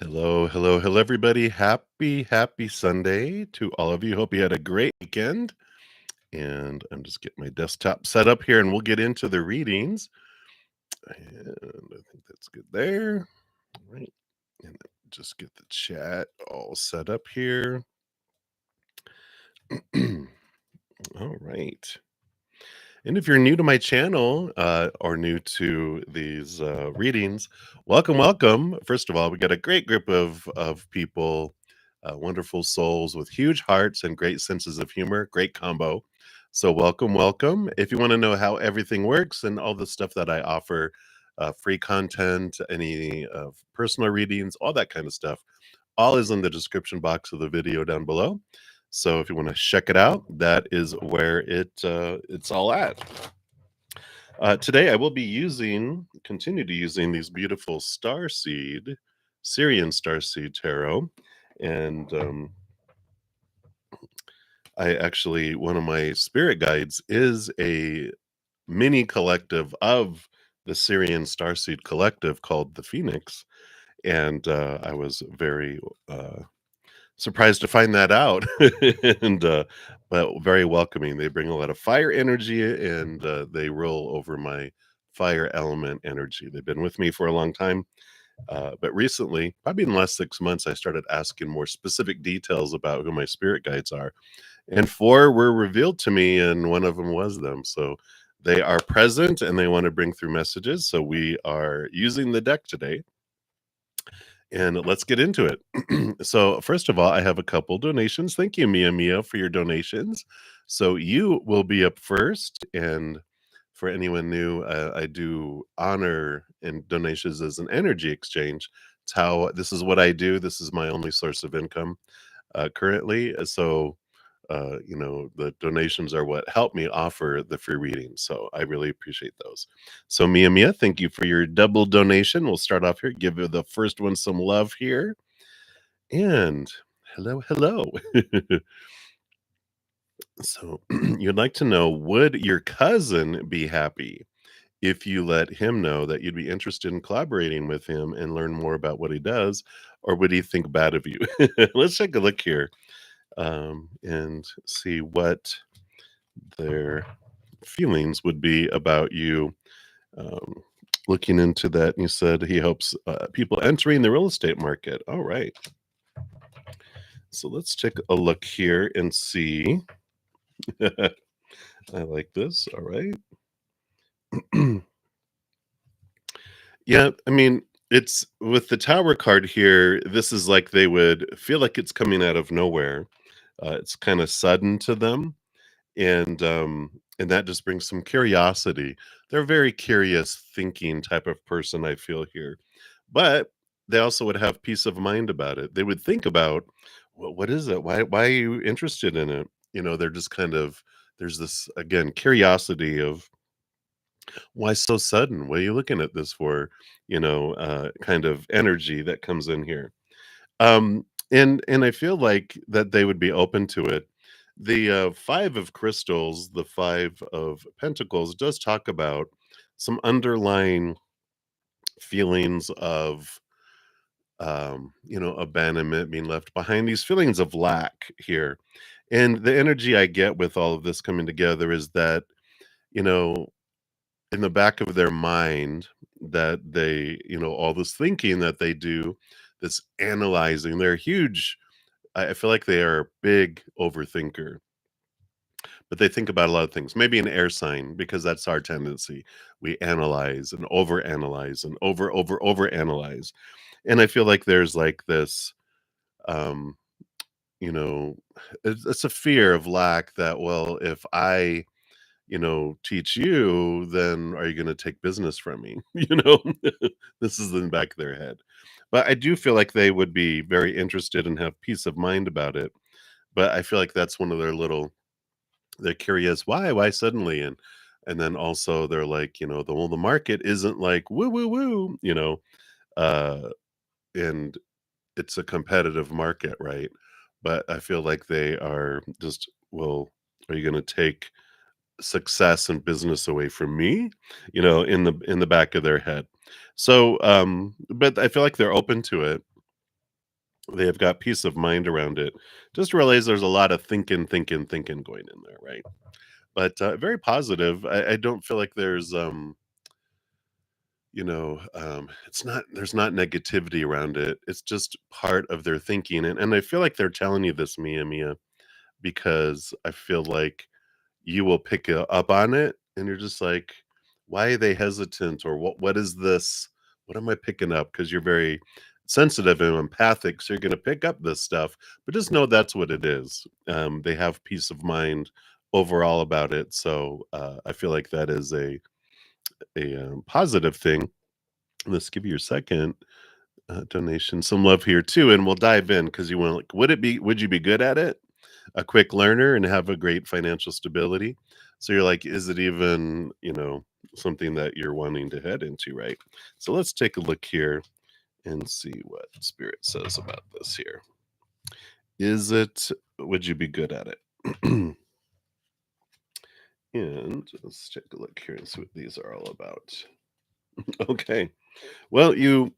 Hello, hello, hello, everybody. Happy Sunday to all of you. Hope you had a great weekend. And I'm just getting my desktop set up here and we'll get into the readings. And I think that's good there. All right. And just get the chat all set up here. All right. And if you're new to my channel or new to these readings, welcome, welcome. First of all, we got a great group of people, wonderful souls with huge hearts and great senses of humor. Great combo. So welcome, welcome. If you want to know how everything works and all the stuff that I offer, free content, any personal readings, all that kind of stuff, all is in the description box of the video down below. So if you want to check it out, that is where it's all at. Today I will be continue to using these beautiful Syrian starseed tarot, and I actually one of my spirit guides is a mini collective of the Syrian starseed collective called the Phoenix, and I was very surprised to find that out. And but very welcoming. They bring a lot of fire energy, and they roll over my fire element energy. They've been with me for a long time, but recently, probably in the last 6 months, I started asking more specific details about who my spirit guides are, and four were revealed to me, and one of them was them. So they are present and they want to bring through messages, so we are using the deck today, and let's get into it. So, first of all, I have a couple donations. Thank you, Mia, for your donations. So, you will be up first. And for anyone new, I do honor and donations as an energy exchange. It's how this is what I do. This is my only source of income currently. The donations are what help me offer the free readings. So I really appreciate those. So Mia, thank you for your double donation. We'll start off here. Give the first one some love here. And hello, hello. So you'd like to know, would your cousin be happy if you let him know that you'd be interested in collaborating with him and learn more about what he does, or would he think bad of you? Let's take a look here and see what their feelings would be about you um, looking into that. You said he hopes people entering the real estate market. All right. So let's take a look here and see. I like this. All right. Yeah, I mean, it's with the tower card here. This is like they would feel like it's coming out of nowhere. It's kind of sudden to them, and that just brings some curiosity. They're a very curious thinking type of person, I feel here. But they also would have peace of mind about it. They would think about, well, what is it? Why are you interested in it? They're just kind of there's this again curiosity of why so sudden? What are you looking at this for? Kind of energy that comes in here. And I feel like that they would be open to it. The five of crystals, the five of pentacles, does talk about some underlying feelings of abandonment, being left behind, these feelings of lack here. And the energy I get with all of this coming together is that, you know, in the back of their mind, that they, all this thinking that they do, this analyzing, they're huge. I feel like they are a big overthinker, but they think about a lot of things. Maybe an air sign, because that's our tendency. We analyze and overanalyze and over analyze. And I feel like there's like this, um, you know, it's a fear of lack that, well, if I, teach you, then are you going to take business from me? This is in the back of their head. But I do feel like they would be very interested and have peace of mind about it. But I feel like that's one of their little they're curious, why suddenly? And then also they're like, the market isn't like woo woo woo, uh and it's a competitive market, right? But I feel like they are just, well, are you going to take success and business away from me, in the back of their head? So but I feel like they're open to it. They have got peace of mind around it. Just realize there's a lot of thinking going in there, right? But, very positive. I don't feel like there's, it's not there's not negativity around it. It's just part of their thinking, and I feel like they're telling you this, Mia, because I feel like you will pick up on it, and you're just like, "Why are they hesitant?" Or what is this? What am I picking up? Because 'Cause you're very sensitive and empathic, so you're gonna pick up this stuff, but just know that's what it is. They have peace of mind overall about it, so, I feel like that is a positive thing. Let's give you your second, donation. Some love here too, and we'll dive in because you want like, would you be good at it? A quick learner and have a great financial stability. So you're like, is it even, something that you're wanting to head into, right? So let's take a look here and see what Spirit says about this here. Would you be good at it? And let's take a look here and see what these are all about. Okay. Well, you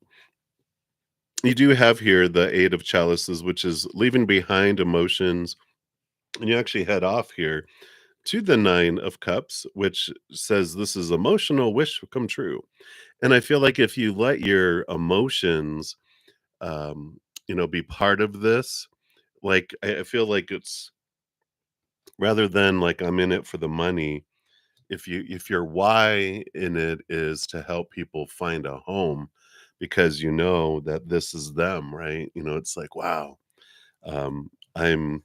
do have here the Eight of Chalices, which is leaving behind emotions, and you actually head off here to the Nine of Cups, which says this is emotional wish come true. And I feel like if you let your emotions, be part of this, like I feel like it's rather than like I'm in it for the money. If your why in it is to help people find a home because you know that this is them, right? It's like, wow, I'm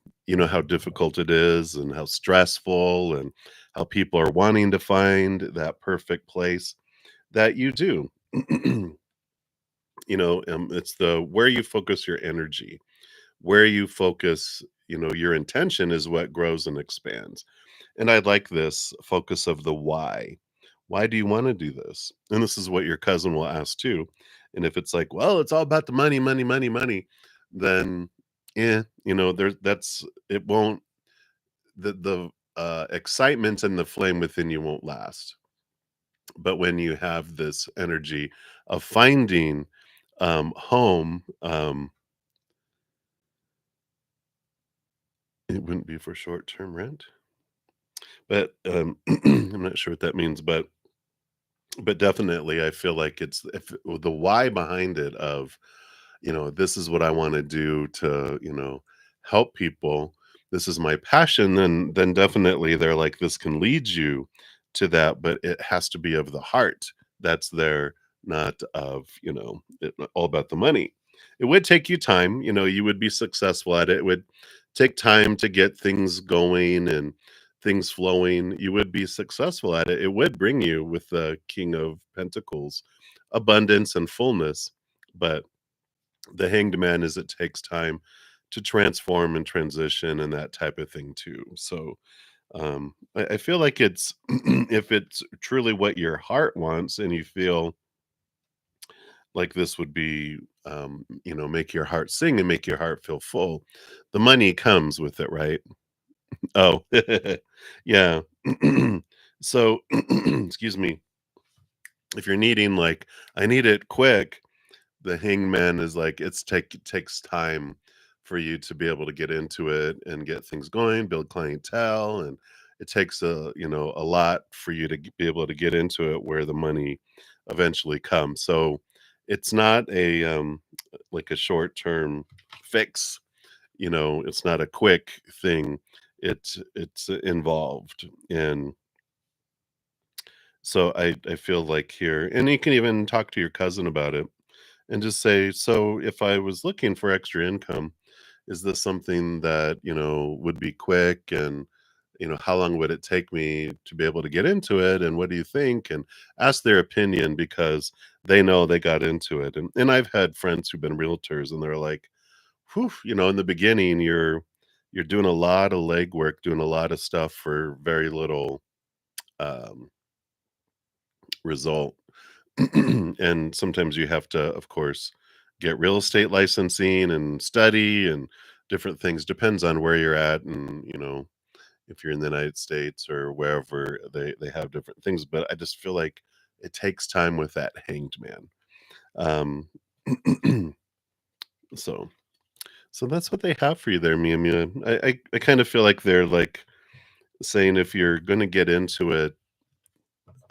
how difficult it is and how stressful and how people are wanting to find that perfect place that you do. It's the where you focus your energy, where you focus, your intention is what grows and expands. And I like this focus of the why. Why do you want to do this? And this is what your cousin will ask too. And if it's like, well, it's all about the money, money, money, money, then yeah, there's that's it won't the excitement and the flame within you won't last. But when you have this energy of finding home, it wouldn't be for short-term rent. But I'm not sure what that means, but definitely I feel like it's if the why behind it of this is what I want to do to, help people. This is my passion. Then definitely they're like, this can lead you to that, but it has to be of the heart. That's there, not of, all about the money. It would take you time, you would be successful at it. It would take time to get things going and things flowing. You would be successful at it. It would bring you with the King of Pentacles abundance and fullness. But the hanged man is it takes time to transform and transition and that type of thing too. So I feel like it's if it's truly what your heart wants and you feel like this would be make your heart sing and make your heart feel full, the money comes with it, right? Oh, yeah. So excuse me, if you're needing like I need it quick, the hangman is like it takes time for you to be able to get into it and get things going, build clientele, and it takes a lot for you to be able to get into it where the money eventually comes. So it's not a like a short term fix. It's not a quick thing. It's involved, and so I feel like here, and you can even talk to your cousin about it and just say, "So if I was looking for extra income, is this something that, would be quick and, how long would it take me to be able to get into it and what do you think?" And ask their opinion because they know they got into it. And I've had friends who've been realtors and they're like, "Whew, in the beginning you're doing a lot of legwork, doing a lot of stuff for very little um result." And sometimes you have to, of course, get real estate licensing and study and different things. Depends on where you're at, and if you're in the United States or wherever they have different things. But I just feel like it takes time with that hanged man. Um, so So that's what they have for you there, Mia Mia. I kind of feel like they're like saying if you're going to get into it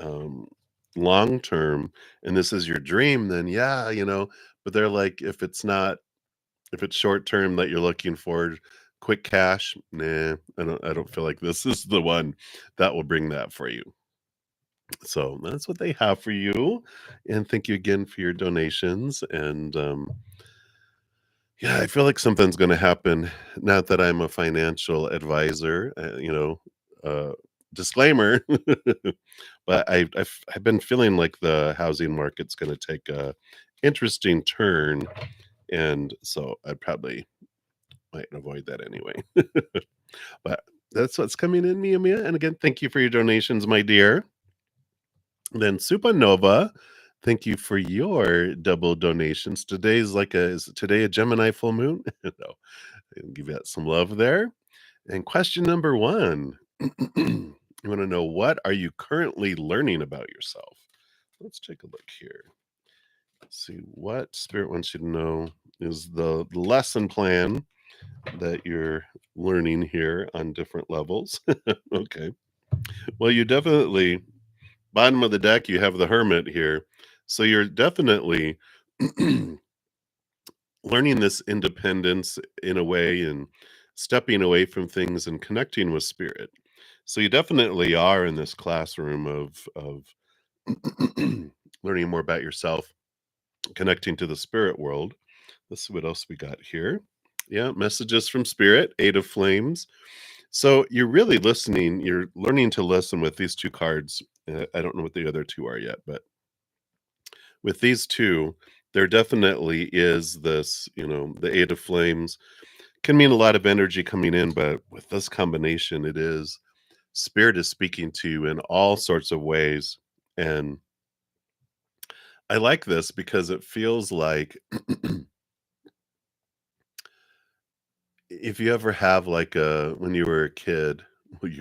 um, long term and this is your dream, then yeah, but they're like, if it's short term that you're looking for quick cash, nah, I don't feel like this is the one that will bring that for you. So that's what they have for you. And thank you again for your donations. And yeah, I feel like something's gonna happen. Not that I'm a financial advisor, uh, disclaimer, but I've been feeling like the housing market's gonna take a interesting turn, and so I probably might avoid that anyway. But that's what's coming in, Mia Mia, and again, thank you for your donations, my dear. Then Supernova, thank you for your double donations. Is today a Gemini full moon? No. And give that some love there. And question number 1. You wanna know what are you currently learning about yourself? Let's take a look here. See what spirit wants you to know is the lesson plan that you're learning here on different levels. Okay. Well, you definitely bottom of the deck, you have the hermit here. So you're definitely learning this independence in a way and stepping away from things and connecting with spirit. So you definitely are in this classroom of learning more about yourself, connecting to the spirit world. Let's see what else we got here. Yeah, messages from spirit, eight of flames. So you're really listening, you're learning to listen with these two cards. I don't know what the other two are yet, but with these two, there definitely is this, the eight of flames can mean a lot of energy coming in, but with this combination, it is spirit is speaking to you in all sorts of ways. And I like this because it feels like if you ever have like when you were a kid, well,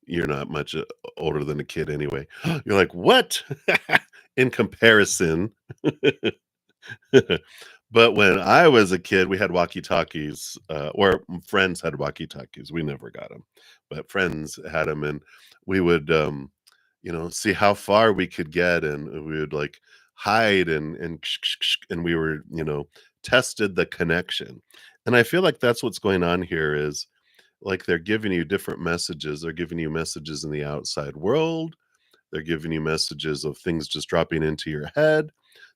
you're not much older than a kid anyway. You're like, what? In comparison. But when I was a kid, we had walkie-talkies, or friends had walkie-talkies. We never got them, but friends had them, and we would, see how far we could get, and we would like hide and we were, tested the connection. And I feel like that's what's going on here is like they're giving you different messages. They're giving you messages in the outside world. They're giving you messages of things just dropping into your head.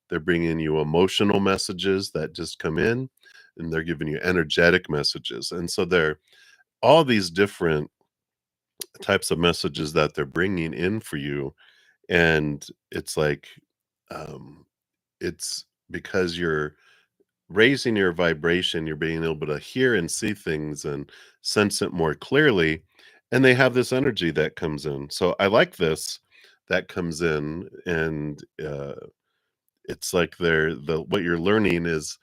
They're bringing you emotional messages that just come in, and they're giving you energetic messages. And so they're all these different types of messages that they're bringing in for you. And it's like, um, it's because you're raising your vibration, you're being able to hear and see things and sense it more clearly. And they have this energy that comes in. So I like this that comes in and it's like the what you're learning is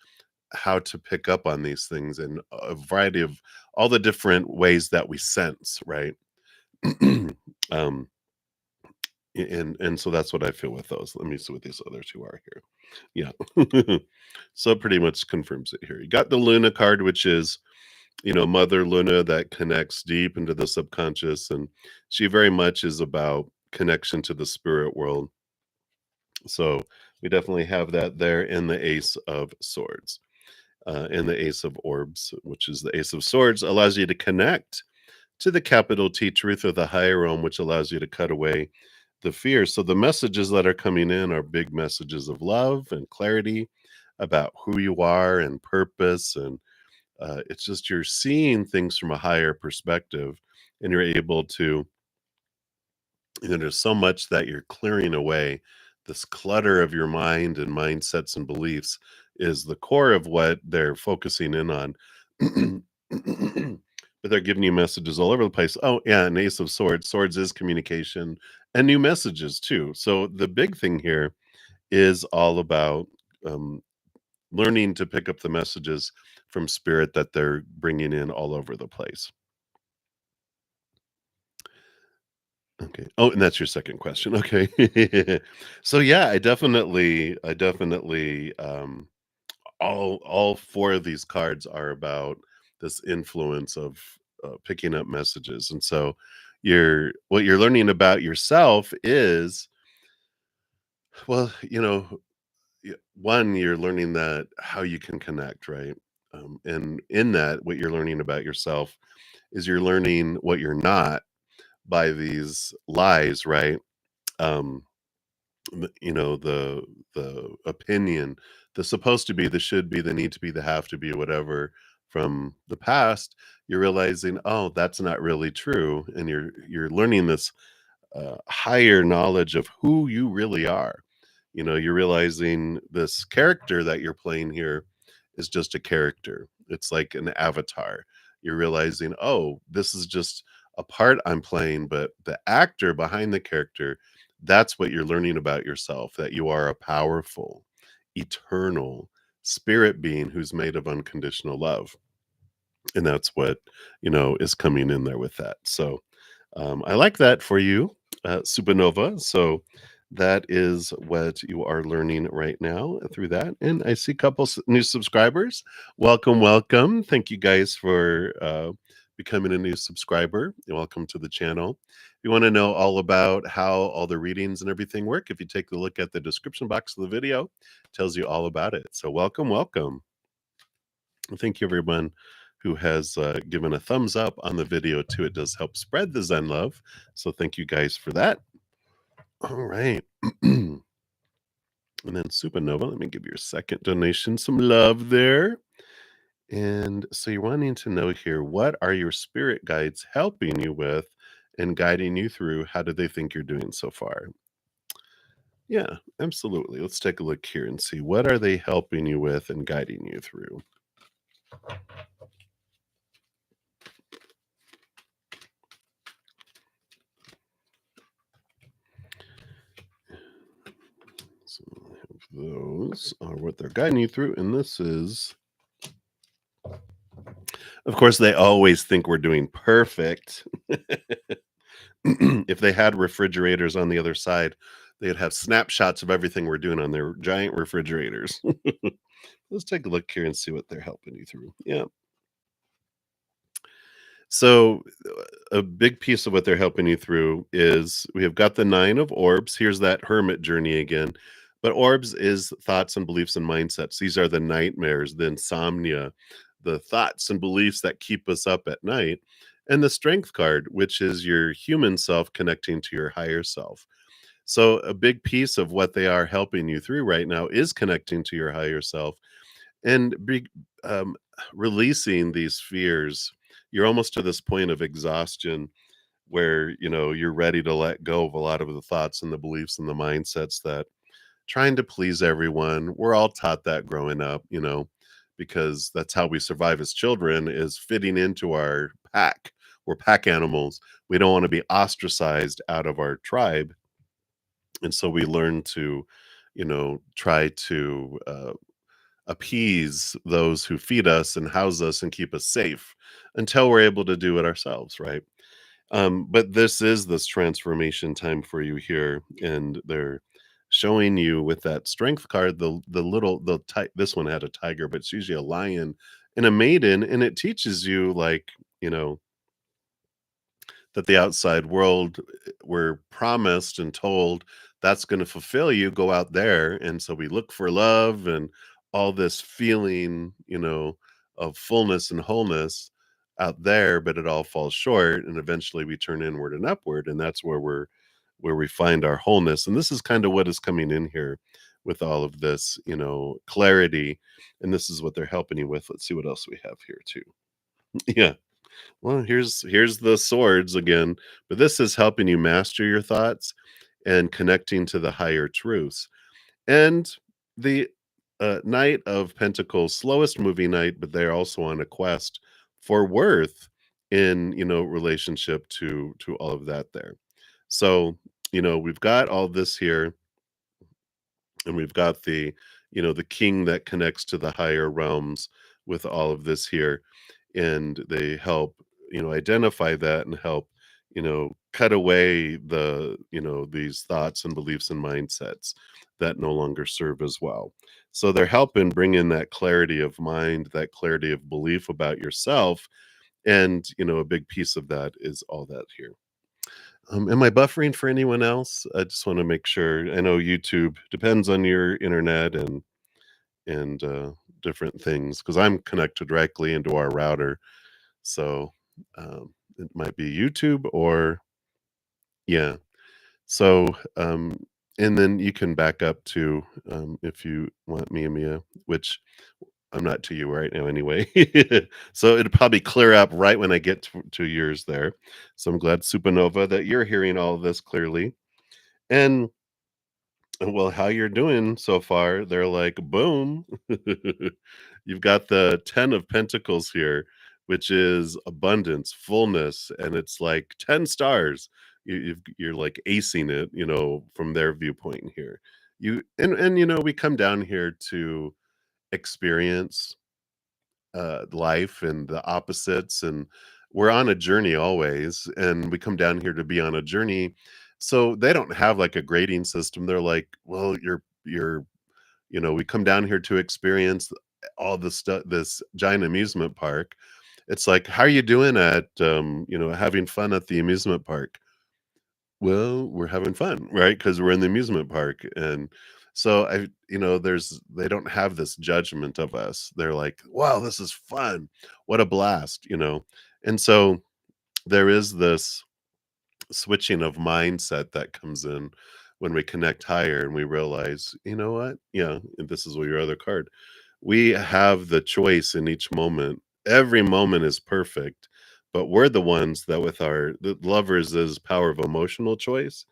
how to pick up on these things in a variety of all the different ways that we sense, right? um, and so that's what I feel with those. Let me see what these other two are here. Yeah. So pretty much confirms it here. You got the Luna card, which is, Mother Luna that connects deep into the subconscious, and she very much is about connection to the spirit world. So we definitely have that there in the Ace of Swords. And the Ace of Orbs, which is the Ace of Swords, allows you to connect to the capital T truth of the higher realm, which allows you to cut away the fear. So the messages that are coming in are big messages of love and clarity about who you are and purpose. And it's just you're seeing things from a higher perspective and you're able to there's so much that you're clearing away. This clutter of your mind and mindsets and beliefs is the core of what they're focusing in on. But they're giving you messages all over the place. Oh, yeah, an Ace of Swords. Swords is communication and new messages too. So the big thing here is all about um, learning to pick up the messages from spirit that they're bringing in all over the place. Okay. Oh, and that's your second question. Okay. So yeah, I definitely all four of these cards are about this influence of picking up messages, and so what you're learning about yourself is, well, one, you're learning that how you can connect, right? And in that, what you're learning about yourself is you're learning what you're not by these lies, right? Um, the opinion, the supposed to be, the should be, the need to be, the have to be, whatever from the past. You're realizing, oh, that's not really true, and you're learning this higher knowledge of who you really are. You're realizing this character that you're playing here is just a character. It's like an avatar. You're realizing, oh, this is just a part I'm playing, but the actor behind the character, that's what you're learning about yourself, that you are a powerful, eternal spirit being who's made of unconditional love. And that's what, is coming in there with that. So I like that for you, Supernova. So that is what you are learning right now through that. And I see a couple new subscribers. Welcome, welcome. Thank you guys for becoming a new subscriber. Welcome to the channel. If you want to know all about how all the readings and everything work, if you take a look at the description box of the video, it tells you all about it. So welcome, welcome. Thank you, everyone who has given a thumbs up on the video too. It does help spread the Zen love. So thank you guys for that. All right. And then Supernova, let me give your second donation some love there. And so you're wanting to know here, what are your spirit guides helping you with and guiding you through? How do they think you're doing so far? Yeah, absolutely. Let's take a look here and see, what are they helping you with and guiding you through? So those are what they're guiding you through. And this is, of course, they always think we're doing perfect. If they had refrigerators on the other side, they'd have snapshots of everything we're doing on their giant refrigerators. Let's take a look here and see what they're helping you through. Yeah. So, a big piece of what they're helping you through is, we have got the Nine of Orbs. Here's that hermit journey again. But orbs is thoughts and beliefs and mindsets. These are the nightmares, the insomnia, the thoughts and beliefs that keep us up at night. And the strength card, which is your human self connecting to your higher self. So, a big piece of what they are helping you through right now is connecting to your higher self and um, releasing these fears. You're almost to this point of exhaustion where you're ready to let go of a lot of the thoughts and the beliefs and the mindsets that trying to please everyone. We're all taught that growing up, because that's how we survive as children, is fitting into our pack. We're pack animals. We don't want to be ostracized out of our tribe, and so we learn to try to appease those who feed us and house us and keep us safe until we're able to do it ourselves, right? But this transformation time for you here, and they're showing you with that strength card, this one had a tiger, but it's usually a lion and a maiden, and it teaches you, like, you know that the outside world, we're promised and told that's going to fulfill you, go out there. And so we look for love and all this feeling, of fullness and wholeness out there, but it all falls short. And eventually we turn inward and upward. And that's where we find our wholeness. And this is kind of what is coming in here with all of this, clarity. And this is what they're helping you with. Let's see what else we have here too. Yeah. Well, here's the swords again, but this is helping you master your thoughts and connecting to the higher truths. And the Knight of Pentacles, slowest moving knight, but they're also on a quest for worth in relationship to all of that there. So we've got all this here, and we've got the king that connects to the higher realms with all of this here, and they help identify that and help cut away these thoughts and beliefs and mindsets that no longer serve as well. So they're helping bring in that clarity of mind, that clarity of belief about yourself. And, a big piece of that is all that here. Am I buffering for anyone else? I just want to make sure. I know YouTube depends on your internet and different things because I'm connected directly into our router. So it might be YouTube or yeah. So and then you can back up to if you want Mia, which I'm not to you right now anyway. So it'll probably clear up right when I get to yours there. So I'm glad, Supernova, that you're hearing all of this clearly. And well, how you're doing so far, they're like, boom. You've got the 10 of Pentacles here, which is abundance, fullness, and it's like 10 stars. You're like acing it, from their viewpoint here. We come down here to experience life and the opposites, and we're on a journey always, and we come down here to be on a journey. So they don't have like a grading system. They're like, well, we come down here to experience all the stuff, this giant amusement park. It's like, how are you doing at having fun at the amusement park? Well, we're having fun, right? Because we're in the amusement park. And so they don't have this judgment of us. They're like, wow, this is fun. What a blast. And so there is this switching of mindset that comes in when we connect higher and we realize, you know what? Yeah, and this is your other card. We have the choice in each moment. Every moment is perfect, but we're the ones that with the lovers is power of emotional choice,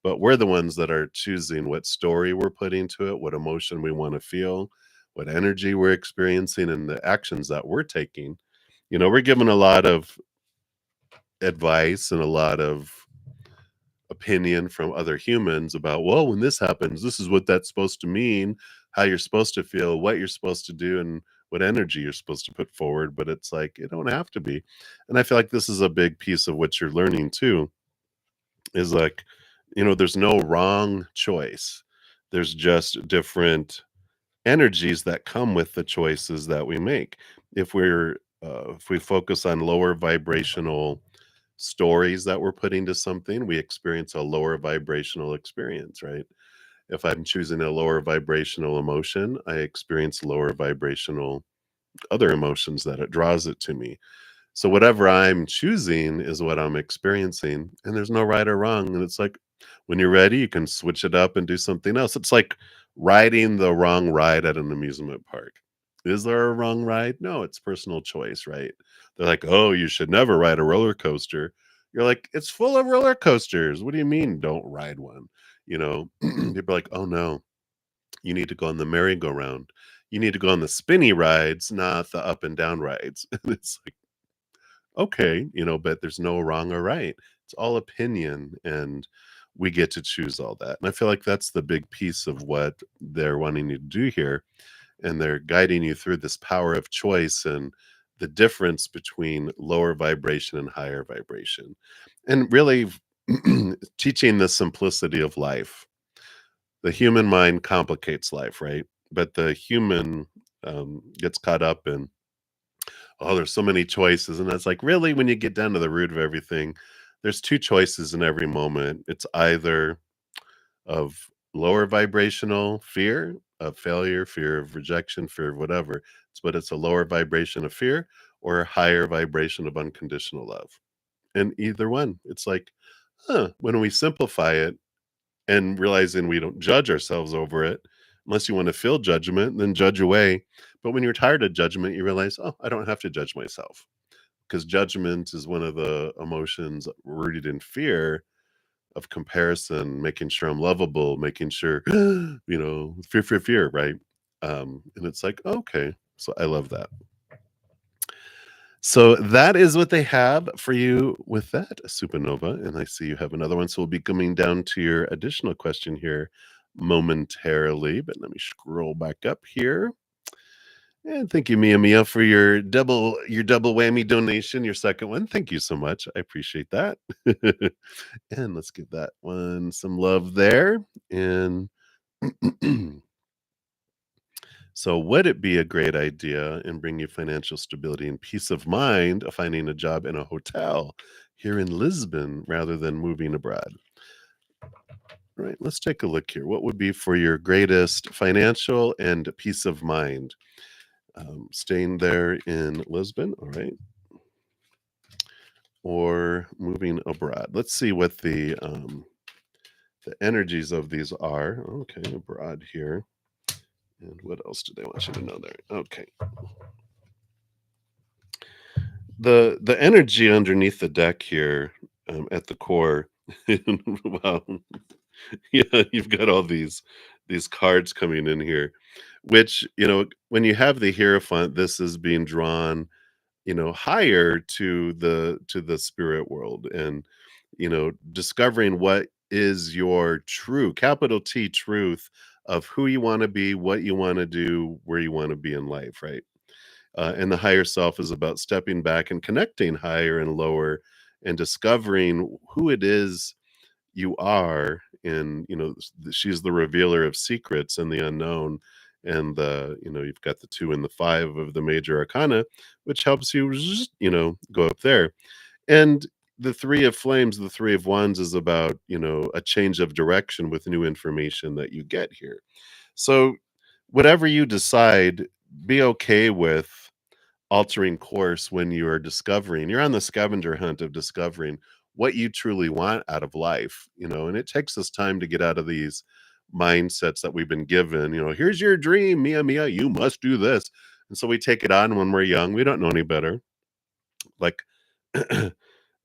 but we're the ones that are choosing what story we're putting to it, what emotion we want to feel, what energy we're experiencing, and the actions that we're taking. We're given a lot of advice and a lot of opinion from other humans about, well, when this happens, this is what that's supposed to mean, how you're supposed to feel, what you're supposed to do, and what energy you're supposed to put forward. But it's like, it don't have to be. And I feel like this is a big piece of what you're learning too, is like, there's no wrong choice. There's just different energies that come with the choices that we make. If we focus on lower vibrational stories that we're putting to something, we experience a lower vibrational experience, right? If I'm choosing a lower vibrational emotion, I experience lower vibrational other emotions that it draws it to me. So whatever I'm choosing is what I'm experiencing, and there's no right or wrong. And it's like when you're ready, you can switch it up and do something else. It's like riding the wrong ride at an amusement park. Is there a wrong ride? No, it's personal choice, right? They're like, oh, you should never ride a roller coaster. You're like, it's full of roller coasters. What do you mean don't ride one? People are like, oh no, you need to go on the merry-go-round. You need to go on the spinny rides, not the up and down rides. And it's like, okay, but there's no wrong or right. It's all opinion, and we get to choose all that. And I feel like that's the big piece of what they're wanting you to do here. And they're guiding you through this power of choice and the difference between lower vibration and higher vibration. And really teaching the simplicity of life. The human mind complicates life, right? But the human gets caught up in, oh, there's so many choices. And that's like, really, when you get down to the root of everything, there's two choices in every moment. It's either of lower vibrational fear of failure, fear of rejection, fear of whatever. But it's a lower vibration of fear or a higher vibration of unconditional love. And either one, it's like, when we simplify it and realizing we don't judge ourselves over it, unless you want to feel judgment, then judge away. But when you're tired of judgment, you realize, oh, I don't have to judge myself, because judgment is one of the emotions rooted in fear of comparison, making sure I'm lovable, making sure, fear, right? And it's like, okay, so I love that. So that is what they have for you with that, Supernova. And I see you have another one. So we'll be coming down to your additional question here momentarily, but let me scroll back up here. And thank you, Mia Mia, for your double whammy donation, your second one. Thank you so much. I appreciate that. And let's give that one some love there. And so, would it be a great idea and bring you financial stability and peace of mind of finding a job in a hotel here in Lisbon rather than moving abroad? All right, let's take a look here. What would be for your greatest financial and peace of mind? Staying there in Lisbon, all right, or moving abroad. Let's see what the energies of these are. Okay, abroad here. And what else do they want you to know there? Okay. The energy underneath the deck here, at the core. Wow. Yeah, you've got all these cards coming in here, which, when you have the Hierophant, this is being drawn, higher to the spirit world and, discovering what is your true, capital T truth of who you wanna be, what you wanna do, where you wanna be in life, right? And the higher self is about stepping back and connecting higher and lower and discovering who it is you are. And she's the revealer of secrets and the unknown. And you've got the 2 and the 5 of the major arcana, which helps you go up there. And the 3 of flames, the 3 of wands is about a change of direction with new information that you get here. So whatever you decide, be okay with altering course when you're on the scavenger hunt of discovering what you truly want out of life, and it takes us time to get out of these mindsets that we've been given. Here's your dream, Mia Mia, you must do this. And so we take it on when we're young. We don't know any better. Like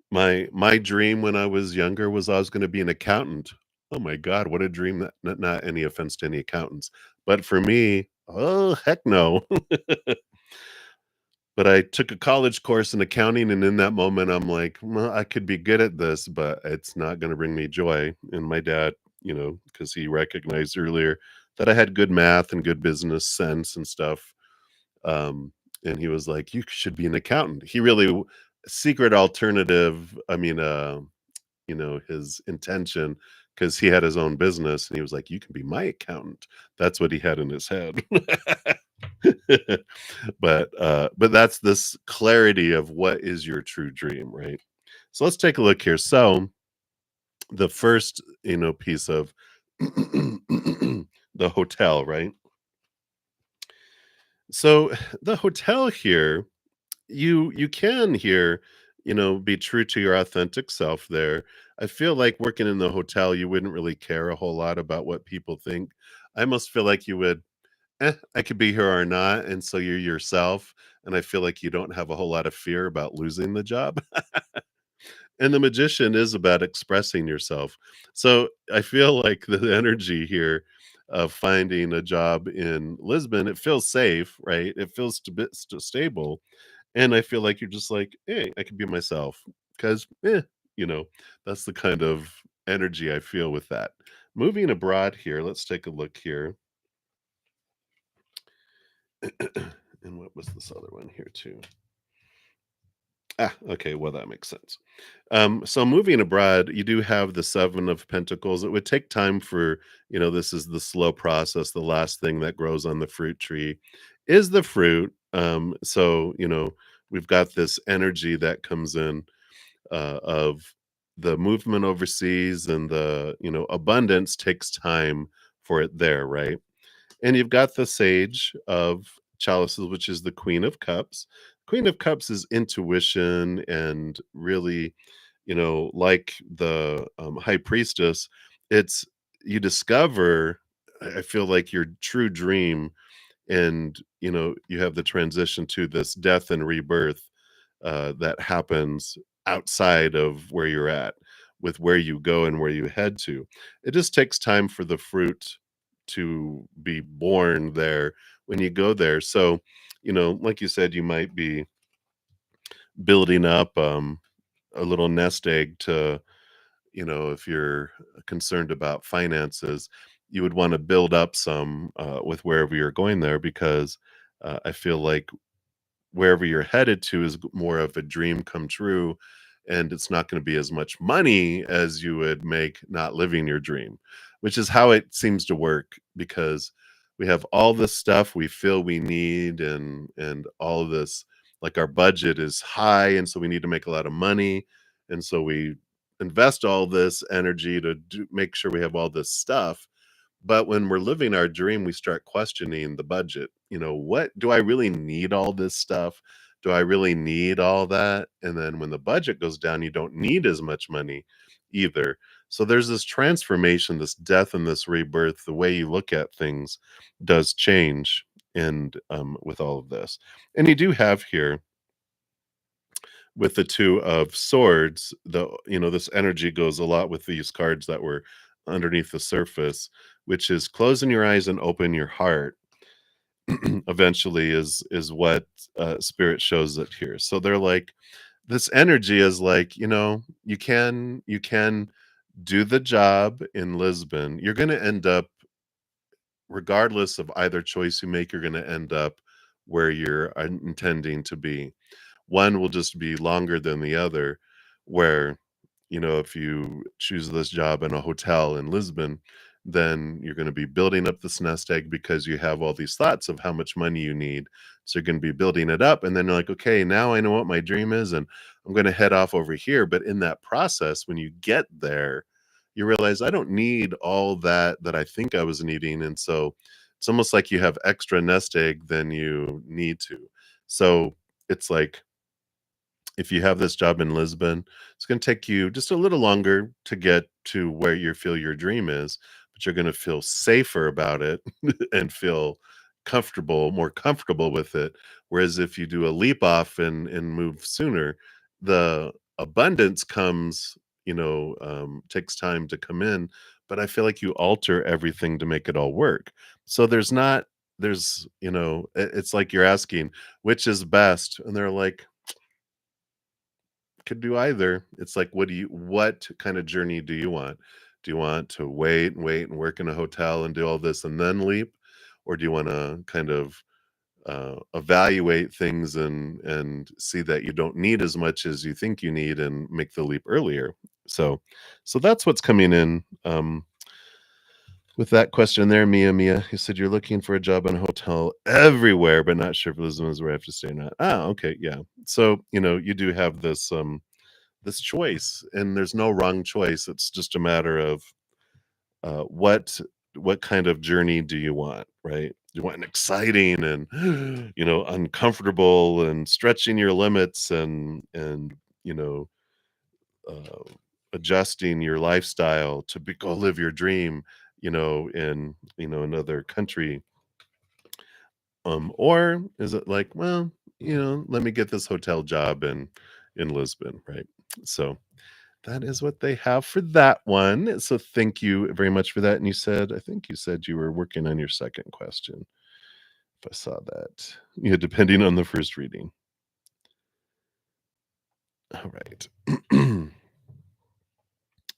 my dream when I was younger was I was going to be an accountant. Oh my God, what a dream. Not any offense to any accountants, but for me, oh heck no. But I took a college course in accounting, and in that moment, I'm like, "Well, I could be good at this, but it's not gonna bring me joy." And my dad, because he recognized earlier that I had good math and good business sense and stuff, and he was like, "You should be an accountant." He really secret alternative, I mean, his intention, because he had his own business, and he was like, "You can be my accountant." That's what he had in his head. But that's this clarity of what is your true dream, right? So let's take a look here. So the first, piece of the hotel, right? So the hotel here, you can here, be true to your authentic self there. I feel like working in the hotel, you wouldn't really care a whole lot about what people think. I almost feel like you would, I could be here or not, and so you're yourself, and I feel like you don't have a whole lot of fear about losing the job. And the magician is about expressing yourself. So, I feel like the energy here of finding a job in Lisbon, it feels safe, right? It feels a bit stable, and I feel like you're just like, "Hey, I can be myself," 'cause, you know, that's the kind of energy I feel with that. Moving abroad here, let's take a look here. And what was this other one here too? Ah, okay, well, that makes sense. So moving abroad, you do have the 7 of Pentacles. It would take time for, this is the slow process. The last thing that grows on the fruit tree is the fruit. So, we've got this energy that comes in of the movement overseas, and the, abundance takes time for it there, right? And you've got the Sage of Chalices, which is the Queen of Cups. Queen of Cups is intuition and really, like the High Priestess, it's you discover, I feel like your true dream, and you have the transition to this death and rebirth that happens outside of where you're at, with where you go and where you head to. It just takes time for the fruit to be born there when you go there. So, like you said, you might be building up a little nest egg to, if you're concerned about finances, you would want to build up some with wherever you're going there, because I feel like wherever you're headed to is more of a dream come true, and it's not going to be as much money as you would make not living your dream, which is how it seems to work, because we have all this stuff we feel we need, and all of this, like, our budget is high, and so we need to make a lot of money, and so we invest all this energy to make sure we have all this stuff. But when we're living our dream, we start questioning the budget. What do I really need all this stuff? Do I really need all that? And then when the budget goes down, you don't need as much money either. So there's this transformation, this death and this rebirth. The way you look at things does change. And with all of this, and you do have here with the two of swords, this energy goes a lot with these cards that were underneath the surface, which is closing your eyes and open your heart. Eventually is what spirit shows it here. So they're like, this energy is like, you can do the job in Lisbon. You're going to end up, regardless of either choice you make, you're going to end up where you're intending to be. One will just be longer than the other, where, if you choose this job in a hotel in Lisbon, then you're going to be building up this nest egg because you have all these thoughts of how much money you need. So you're going to be building it up. And then you're like, okay, now I know what my dream is, and I'm going to head off over here. But in that process, when you get there, you realize I don't need all that I think I was needing. And so it's almost like you have extra nest egg than you need to. So it's like, if you have this job in Lisbon, it's going to take you just a little longer to get to where you feel your dream is, but you're going to feel safer about it and feel more comfortable with it. Whereas if you do a leap off and move sooner, the abundance comes, takes time to come in, but I feel like you alter everything to make it all work. So it's like you're asking which is best, and they're like, could do either. It's like, what kind of journey do you want? Do you want to wait and wait and work in a hotel and do all this and then leap? Or do you want to kind of evaluate things and see that you don't need as much as you think you need and make the leap earlier? So that's what's coming in. With that question there, Mia, you said you're looking for a job in a hotel everywhere, but not sure if Lisbon is where I have to stay or not. Ah, okay, yeah. So, you do have this choice, and there's no wrong choice. It's just a matter of uh, what what kind of journey do you want, right? Do you want an exciting and uncomfortable and stretching your limits and you know uh, adjusting your lifestyle to go live your dream, in another country, or is it like, well, let me get this hotel job in Lisbon, right? So that is what they have for that one. So thank you very much for that. And I think you said you were working on your second question. If I saw that, depending on the first reading. All right.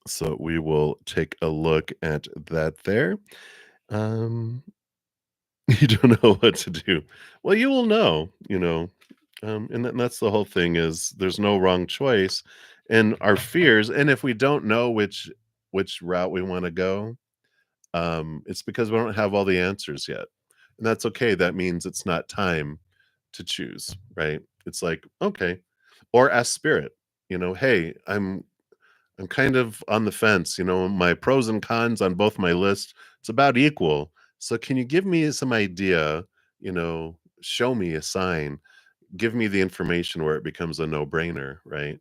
So we will take a look at that there. Um, you don't know what to do. Well, you will know, and that's the whole thing, is there's no wrong choice, and our fears. And if we don't know which route we want to go, it's because we don't have all the answers yet. And that's okay. That means it's not time to choose, right? It's like, okay. Or ask spirit, hey, I'm kind of on the fence, my pros and cons on both my lists, it's about equal. So can you give me some idea, show me a sign, give me the information where it becomes a no-brainer, right?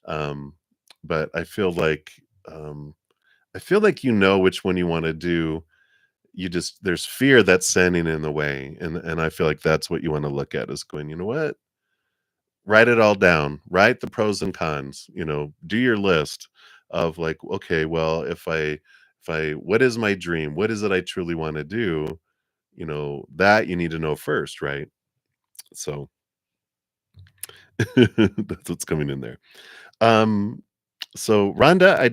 Um, but um I feel like which one you want to do. There's fear that's standing in the way, and I feel like that's what you want to look at, is going, you know what, write it all down, write the pros and cons, do your list of, like, okay, well, if I what is my dream, what is it I truly want to do, that you need to know first, right? So that's what's coming in there. um So Rhonda, I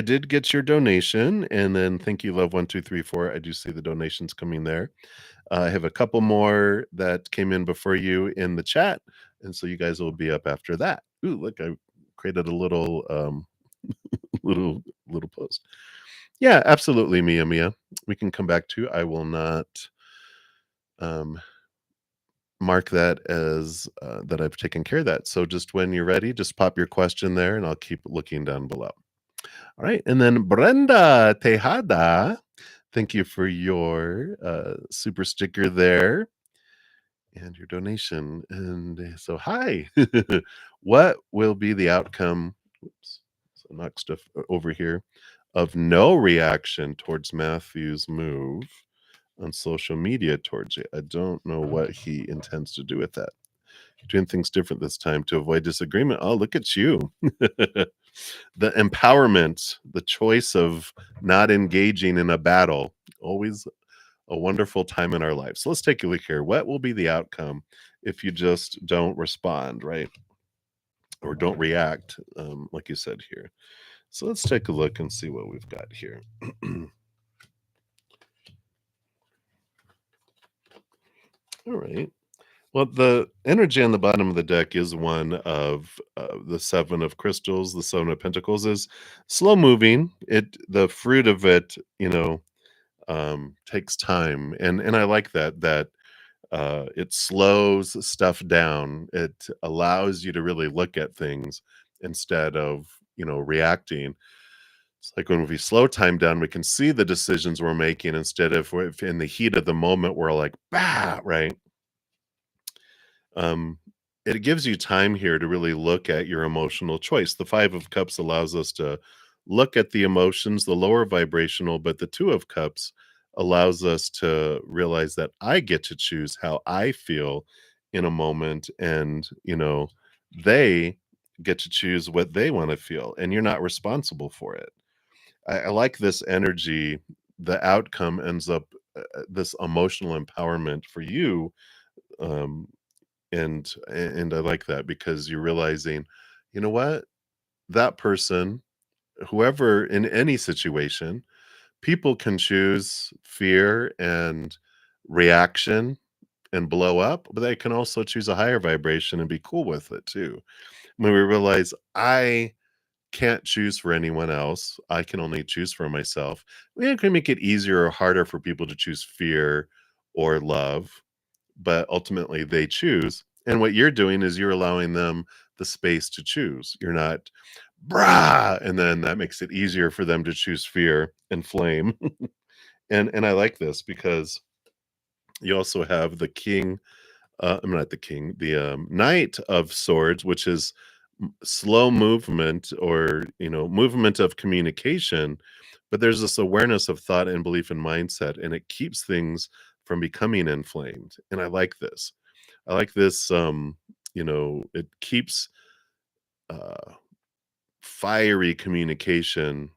did get your donation, and then thank you, love 1234. I do see the donations coming there. I have a couple more that came in before you in the chat, and so you guys will be up after that. Ooh, look, I created a little little post. Yeah, absolutely, Mia. We can come back to. I will not um mark that as that I've taken care of that. So just when you're ready, just pop your question there, and I'll keep looking down below. All right, and then Brenda Tejada, thank you for your super sticker there and your donation. And so, hi, what will be the outcome? Oops, so knock stuff over here of no reaction towards Matthew's move on social media towards you. I don't know what he intends to do with that. Doing things different this time to avoid disagreement. Oh, look at you. The empowerment, the choice of not engaging in a battle. Always a wonderful time in our lives. So let's take a look here. What will be the outcome if you just don't respond, right? Or don't react, like you said here. So let's take a look and see what we've got here. All right. Well, the energy on the bottom of the deck is one of the seven of crystals. The seven of pentacles is slow moving. The fruit of it, takes time, and I like that it slows stuff down. It allows you to really look at things instead of reacting. It's like when we slow time down, we can see the decisions we're making instead of if in the heat of the moment we're like, bah, right? um, it gives you time here to really look at your emotional choice. The Five of Cups allows us to look at the emotions, the lower vibrational, but the Two of Cups allows us to realize that I get to choose how I feel in a moment, and they get to choose what they want to feel, and you're not responsible for it. I like this energy. The outcome ends up this emotional empowerment for you. um, and I like that because you're realizing, you know what? That person, whoever in any situation, people can choose fear and reaction and blow up, but they can also choose a higher vibration and be cool with it too. When we realize I can't choose for anyone else, I can only choose for myself. We can make it easier or harder for people to choose fear or love, but ultimately they choose. And what you're doing is you're allowing them the space to choose. You're not brah, and then that makes it easier for them to choose fear and flame. And I like this because you also have the king. I'm not the king, the knight of swords, which is slow movement, or movement of communication, but there's this awareness of thought and belief and mindset, and it keeps things from becoming inflamed. And I like this. I like this. It keeps uh, fiery communication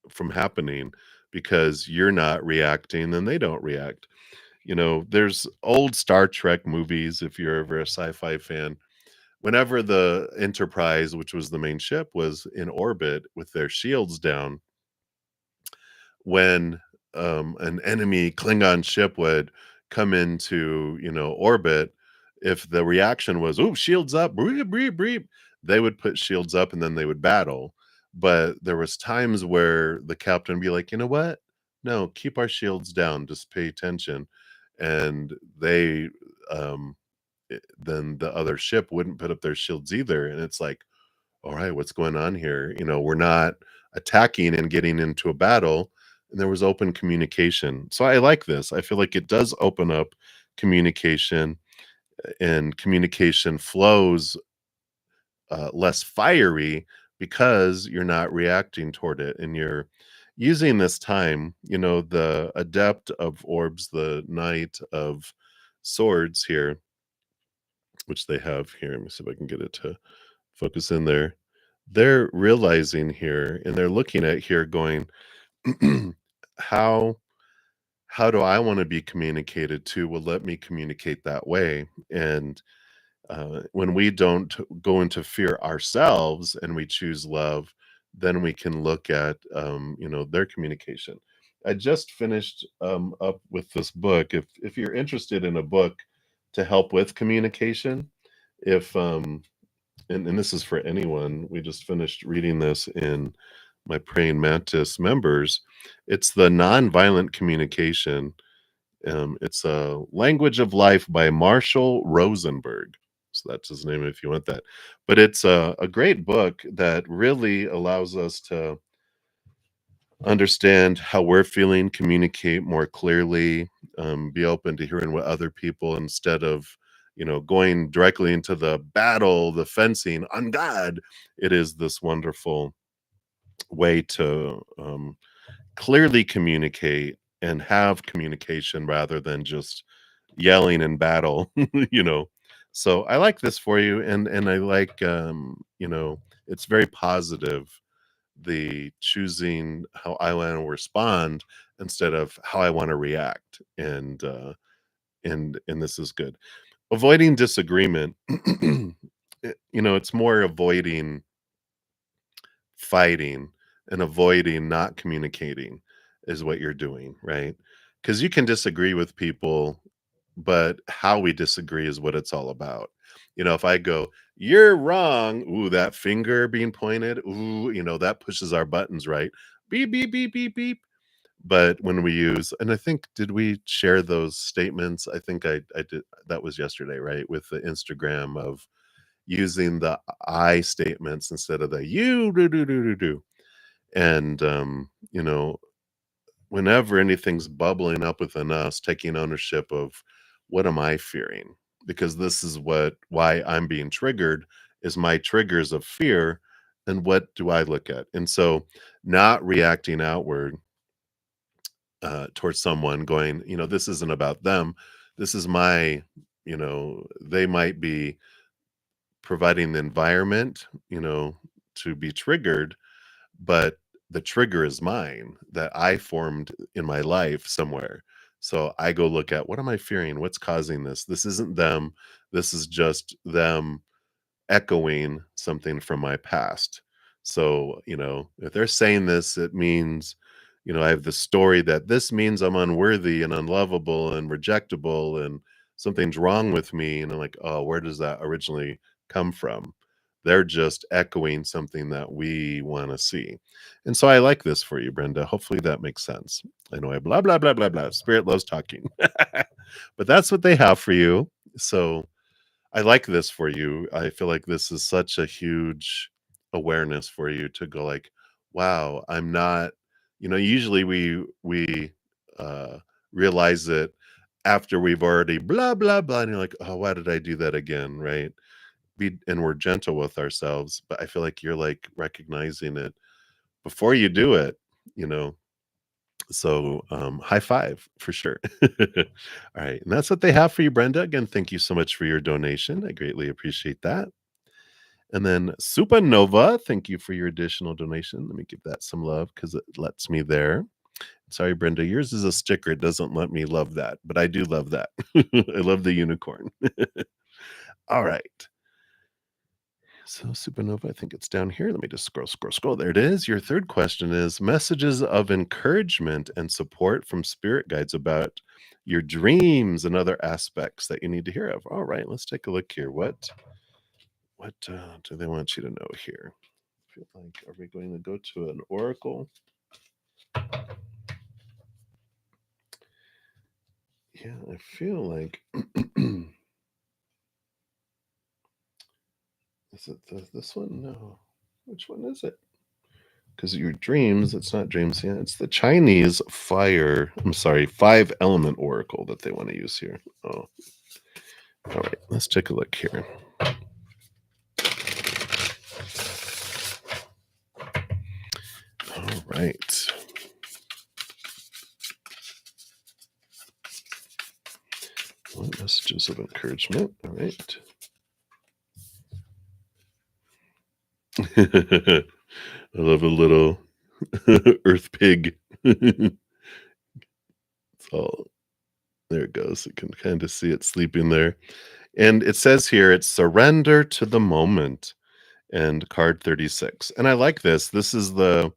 from happening because you're not reacting and they don't react. There's old Star Trek movies, if you're ever a sci-fi fan. Whenever the Enterprise, which was the main ship, was in orbit with their shields down, when an enemy Klingon ship would come into orbit, if the reaction was "Ooh, shields up, breep, breep, breep," they would put shields up and then they would battle. But there was times where the captain would be like, you know what? No, keep our shields down. Just pay attention. And then the other ship wouldn't put up their shields either. And it's like, all right, what's going on here? We're not attacking and getting into a battle. And there was open communication. So I like this. I feel like it does open up communication, and communication flows less fiery because you're not reacting toward it, and you're using this time. The adept of orbs, the knight of swords here, which they have here. Let me see if I can get it to focus in there. They're realizing here, and they're looking at here going, how how do I want to be communicated to? Well, let me communicate that way. And when we don't go into fear ourselves and we choose love, then we can look at, their communication. I just finished up with this book. If you're interested in a book to help with communication, if and this is for anyone, we just finished reading this in my Praying Mantis members. It's the Nonviolent Communication. It's a Language of Life by Marshall Rosenberg. So that's his name if you want that. But it's a great book that really allows us to understand how we're feeling, communicate more clearly, be open to hearing what other people instead of, going directly into the battle, the fencing on God. It is this wonderful way to clearly communicate and have communication rather than just yelling in battle, you know. So I like this for you, and I like it's very positive, the choosing how I want to respond instead of how I want to react. And this is good. Avoiding disagreement, it's more avoiding fighting and avoiding not communicating is what you're doing, right? Because you can disagree with people, but how we disagree is what it's all about. If I go, "You're wrong," ooh, that finger being pointed, ooh, that pushes our buttons, right? Beep, beep, beep, beep, beep. But when we use, and I think, did we share those statements? I think I did. That was yesterday, right? With the Instagram of using the I statements instead of the you do do do do do. And whenever anything's bubbling up within us, taking ownership of what am I fearing? Because this is why I'm being triggered is my triggers of fear. And what do I look at? And so not reacting outward towards someone going, this isn't about them. This is they might be providing the environment, to be triggered, but the trigger is mine that I formed in my life somewhere. So I go look at what am I fearing? What's causing this? This isn't them. This is just them echoing something from my past. So, if they're saying this, it means, I have the story that this means I'm unworthy and unlovable and rejectable and something's wrong with me. And I'm like, oh, where does that originally come from? They're just echoing something that we want to see. And so I like this for you, Brenda. Hopefully that makes sense. I know I blah, blah, blah, blah, blah. Spirit loves talking. But that's what they have for you. So I like this for you. I feel like this is such a huge awareness for you to go like, wow, I'm not, usually we uh realize it after we've already blah blah blah and you're like, oh, why did I do that again? Right. And we're gentle with ourselves, but I feel like you're like recognizing it before you do it, you know. So high five for sure. All right. And that's what they have for you, Brenda. Again, thank you so much for your donation. I greatly appreciate that. And then Supernova, thank you for your additional donation. Let me give that some love because it lets me there. Sorry, Brenda, yours is a sticker. It doesn't let me love that, but I do love that. I love the unicorn. All right. So Supernova, I think it's down here. Let me just scroll, scroll, scroll. There it is. Your third question is messages of encouragement and support from spirit guides about your dreams and other aspects that you need to hear of. All right, let's take a look here. What do they want you to know here? I feel like, are we going to go to an oracle? Yeah, I feel like is it this one? No. Which one is it? Because your dreams, it's not dreams. Yeah, it's the Chinese five element oracle that they want to use here. Oh, all right. Let's take a look here. All right. What messages of encouragement? All right. I love a little earth pig. So there it goes. You can kind of see it sleeping there. And it says here, it's surrender to the moment and card 36. And I like this. This is the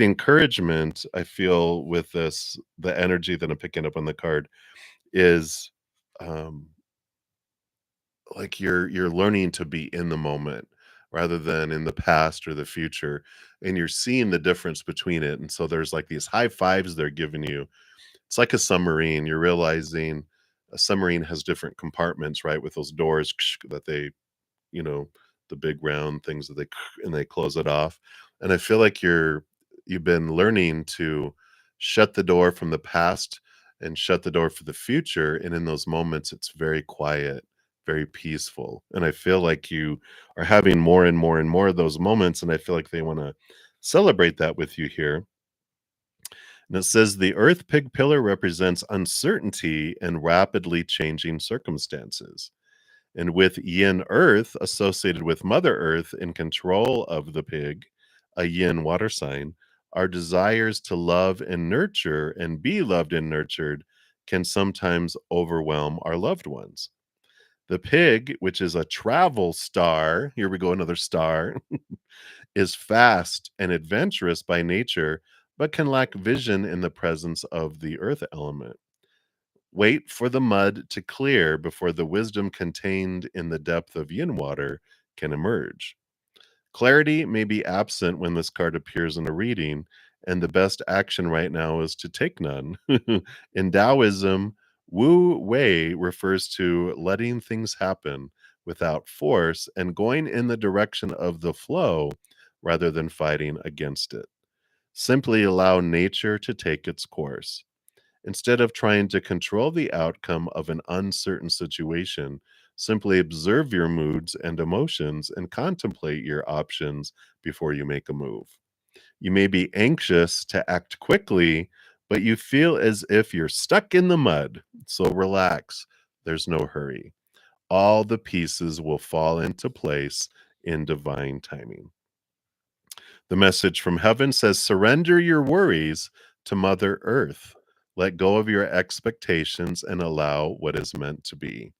encouragement I feel with this, the energy that I'm picking up on the card is, um, like you're learning to be in the moment rather than in the past or the future, and you're seeing the difference between it, and so there's, like, these high fives they're giving you. It's like a submarine, you're realizing a submarine has different compartments, right, with those doors that they, you know, the big round things that they and they close it off. And I feel like you've been learning to shut the door from the past and shut the door for the future. And in those moments, it's very quiet, very peaceful. And I feel like you are having more and more and more of those moments. And I feel like they want to celebrate that with you here. And it says the earth pig pillar represents uncertainty and rapidly changing circumstances. And with yin earth associated with Mother Earth in control of the pig, a yin water sign, our desires to love and nurture and be loved and nurtured can sometimes overwhelm our loved ones. The pig, which is a travel star, here we go, another star, is fast and adventurous by nature, but can lack vision in the presence of the earth element. Wait for the mud to clear before the wisdom contained in the depth of yin water can emerge. Clarity may be absent when this card appears in a reading, and the best action right now is to take none. In Taoism, Wu Wei refers to letting things happen without force and going in the direction of the flow rather than fighting against it. Simply allow nature to take its course. Instead of trying to control the outcome of an uncertain situation, simply observe your moods and emotions and contemplate your options before you make a move. You may be anxious to act quickly, but you feel as if you're stuck in the mud. So relax. There's no hurry. All the pieces will fall into place in divine timing. The message from heaven says, surrender your worries to Mother Earth. Let go of your expectations and allow what is meant to be.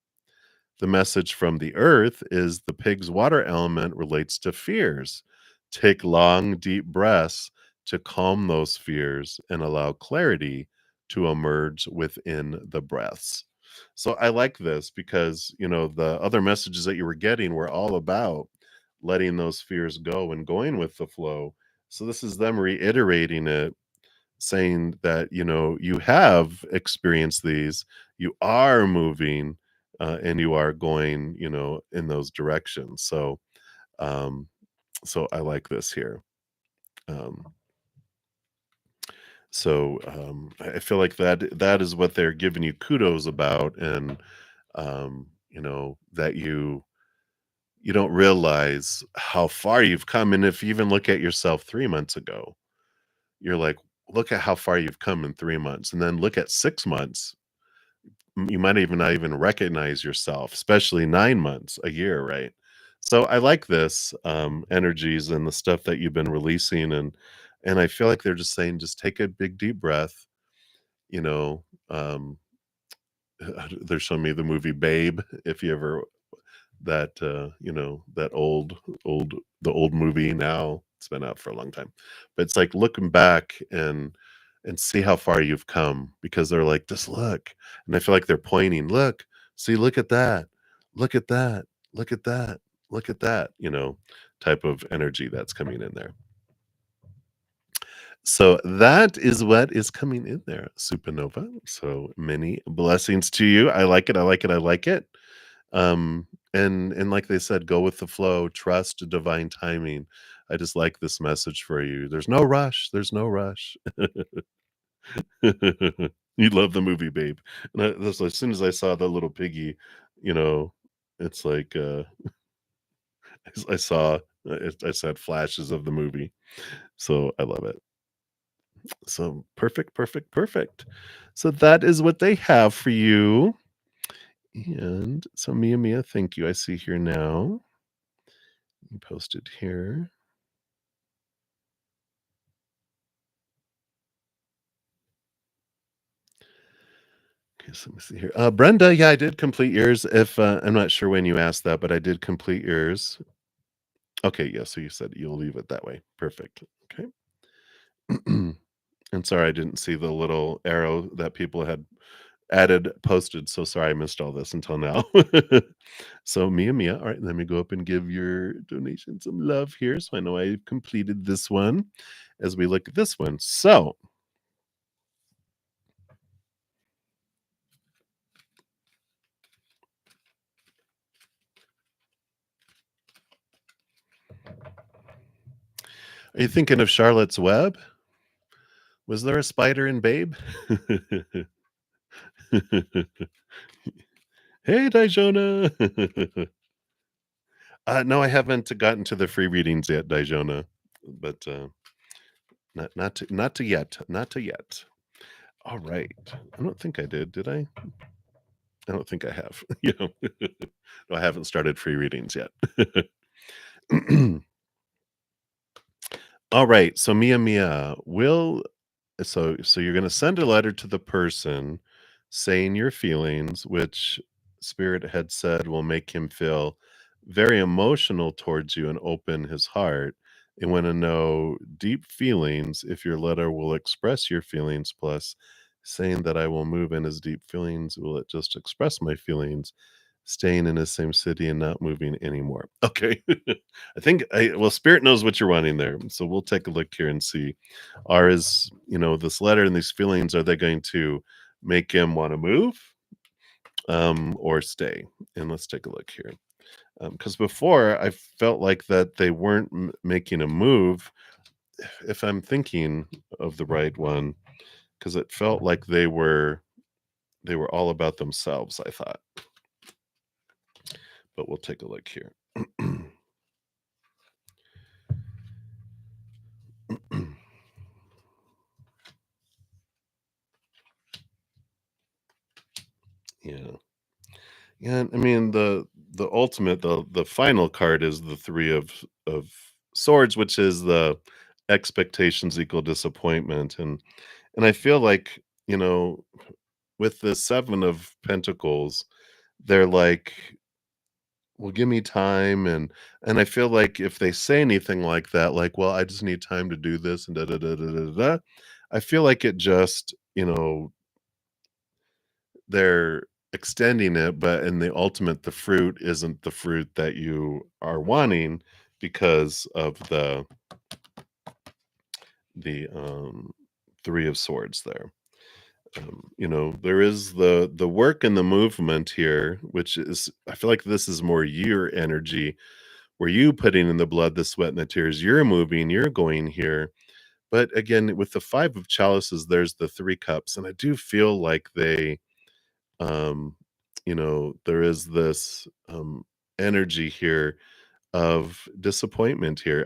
The message from the earth is the pig's water element relates to fears. Take long, deep breaths to calm those fears and allow clarity to emerge within the breaths. So I like this because, the other messages that you were getting were all about letting those fears go and going with the flow. So this is them reiterating it, saying that, you have experienced these, you are moving, and you are going, in those directions. Um, so I like this here. Um, I feel like that is what they're giving you kudos about, and that you don't realize how far you've come. And if you even look at yourself 3 months ago, you're like, look at how far you've come in 3 months, and then look at 6 months. You might even not even recognize yourself, especially 9 months, a year, right? So I like this energies and the stuff that you've been releasing, and I feel like they're just saying, just take a big deep breath, you know. Um, they're showing me the movie Babe, if you ever that that old the old movie. Now it's been out for a long time, but it's like looking back and see how far you've come, because they're like, just look. And I feel like they're pointing, look, see, look at that, look at that, look at that, look at that, type of energy that's coming in there. So that is what is coming in there, Supernova. So many blessings to you. I like it, I like it, I like it. And like they said, go with the flow, trust divine timing. I just like this message for you. There's no rush, there's no rush. You love the movie Babe. And that's, as soon as I saw the little piggy, you know, it's like I saw I said flashes of the movie. So I love it. So perfect, perfect, perfect. So that is what they have for you. And so Mia, thank you. I see here now. You posted here. Okay, so let me see here. Brenda, yeah, I did complete yours. If I'm not sure when you asked that, but I did complete yours. Okay, yeah, so you said you'll leave it that way. Perfect. Okay. And sorry, I didn't see the little arrow that people had added posted, so sorry I missed all this until now. So Mia, all right, let me go up and give your donation some love here, so I know I've completed this one as we look at this one. So, are you thinking of Charlotte's Web? Was there a spider in Babe? Hey, Dijona. No, I haven't gotten to the free readings yet, Dijona, but, not to yet, not to yet. Alright. I don't think I did I? I don't think I have. You know? No, I haven't started free readings yet. Alright, so Mia, so you're gonna send a letter to the person saying your feelings, which Spirit had said will make him feel very emotional towards you and open his heart. They wanna know deep feelings if your letter will express your feelings, plus saying that I will move in his deep feelings, will it just express my feelings, staying in the same city and not moving anymore? Okay. Well, Spirit knows what you're wanting there, so we'll take a look here and see. This letter and these feelings, are they going to make him wanna move, or stay? And let's take a look here. Because before I felt like that they weren't making a move, if I'm thinking of the right one, because it felt like they were all about themselves, I thought, but we'll take a look here. Yeah. Yeah, I mean, the final card is the 3 of swords, which is the expectations equal disappointment, and I feel like, with the 7 of pentacles, they're like, "Well, give me time," and I feel like if they say anything like that, like, "Well, I just need time to do this and da da da da da da da," I feel like it just, they're extending it, but in the ultimate, the fruit isn't the fruit that you are wanting because of the 3 of swords there. There is the work and the movement here, which is, I feel like this is more your energy, where you putting in the blood, the sweat, and the tears, you're moving, you're going here. But again, with the 5 of chalices, there's the 3 cups, and I do feel like um, there is this energy here of disappointment here.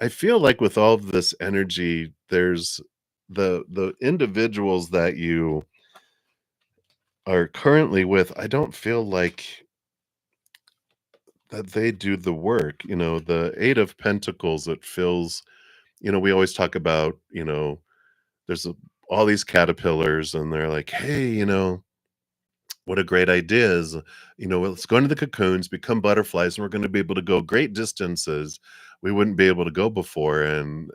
I feel like with all of this energy, there's the individuals that you are currently with, I don't feel like that they do the work. The 8 of pentacles, it feels, we always talk about, there's all these caterpillars and they're like, hey, what a great idea is, let's go into the cocoons, become butterflies, and we're going to be able to go great distances we wouldn't be able to go before. And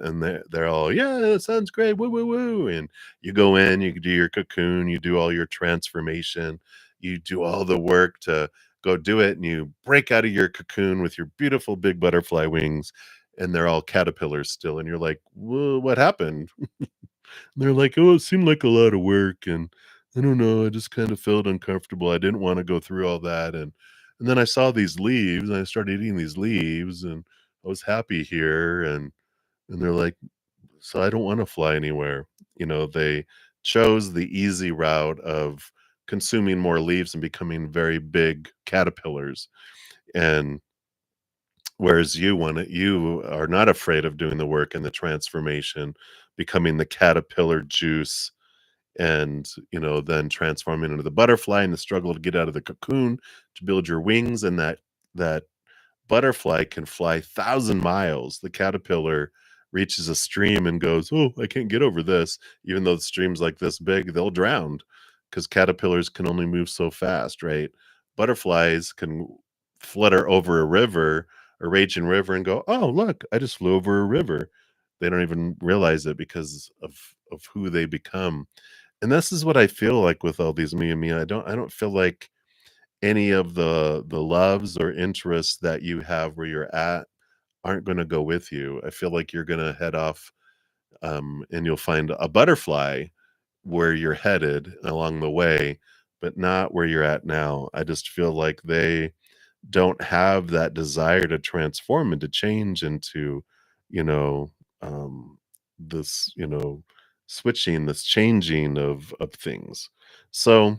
they're all, yeah, that sounds great. Woo, woo, woo. And you go in, you do your cocoon, you do all your transformation, you do all the work to go do it, and you break out of your cocoon with your beautiful big butterfly wings, and they're all caterpillars still. And you're like, whoa, what happened? They're like, "Oh, it seemed like a lot of work, and I don't know, I just kind of felt uncomfortable. I didn't wanna go through all that, and then I saw these leaves, and I started eating these leaves, and I was happy here," and they're like, "So I don't wanna fly anywhere." They chose the easy route of consuming more leaves and becoming very big caterpillars, and whereas you are not afraid of doing the work and the transformation, becoming the caterpillar juice and then transforming into the butterfly and the struggle to get out of the cocoon to build your wings, and that butterfly can fly 1,000 miles. The caterpillar reaches a stream and goes, oh, I can't get over this. Even though the stream's like this big, they'll drown because caterpillars can only move so fast, right? Butterflies can flutter over a river, a raging river and go, "Oh, look, I just flew over a river." They don't even realize it because of who they become. And this is what I feel like with all these me. I don't feel like any of the loves or interests that you have where you're at aren't gonna go with you. I feel like you're gonna head off, and you'll find a butterfly where you're headed along the way, but not where you're at now. I just feel like they don't have that desire to transform and to change into, you know, this, switching, this changing of things. So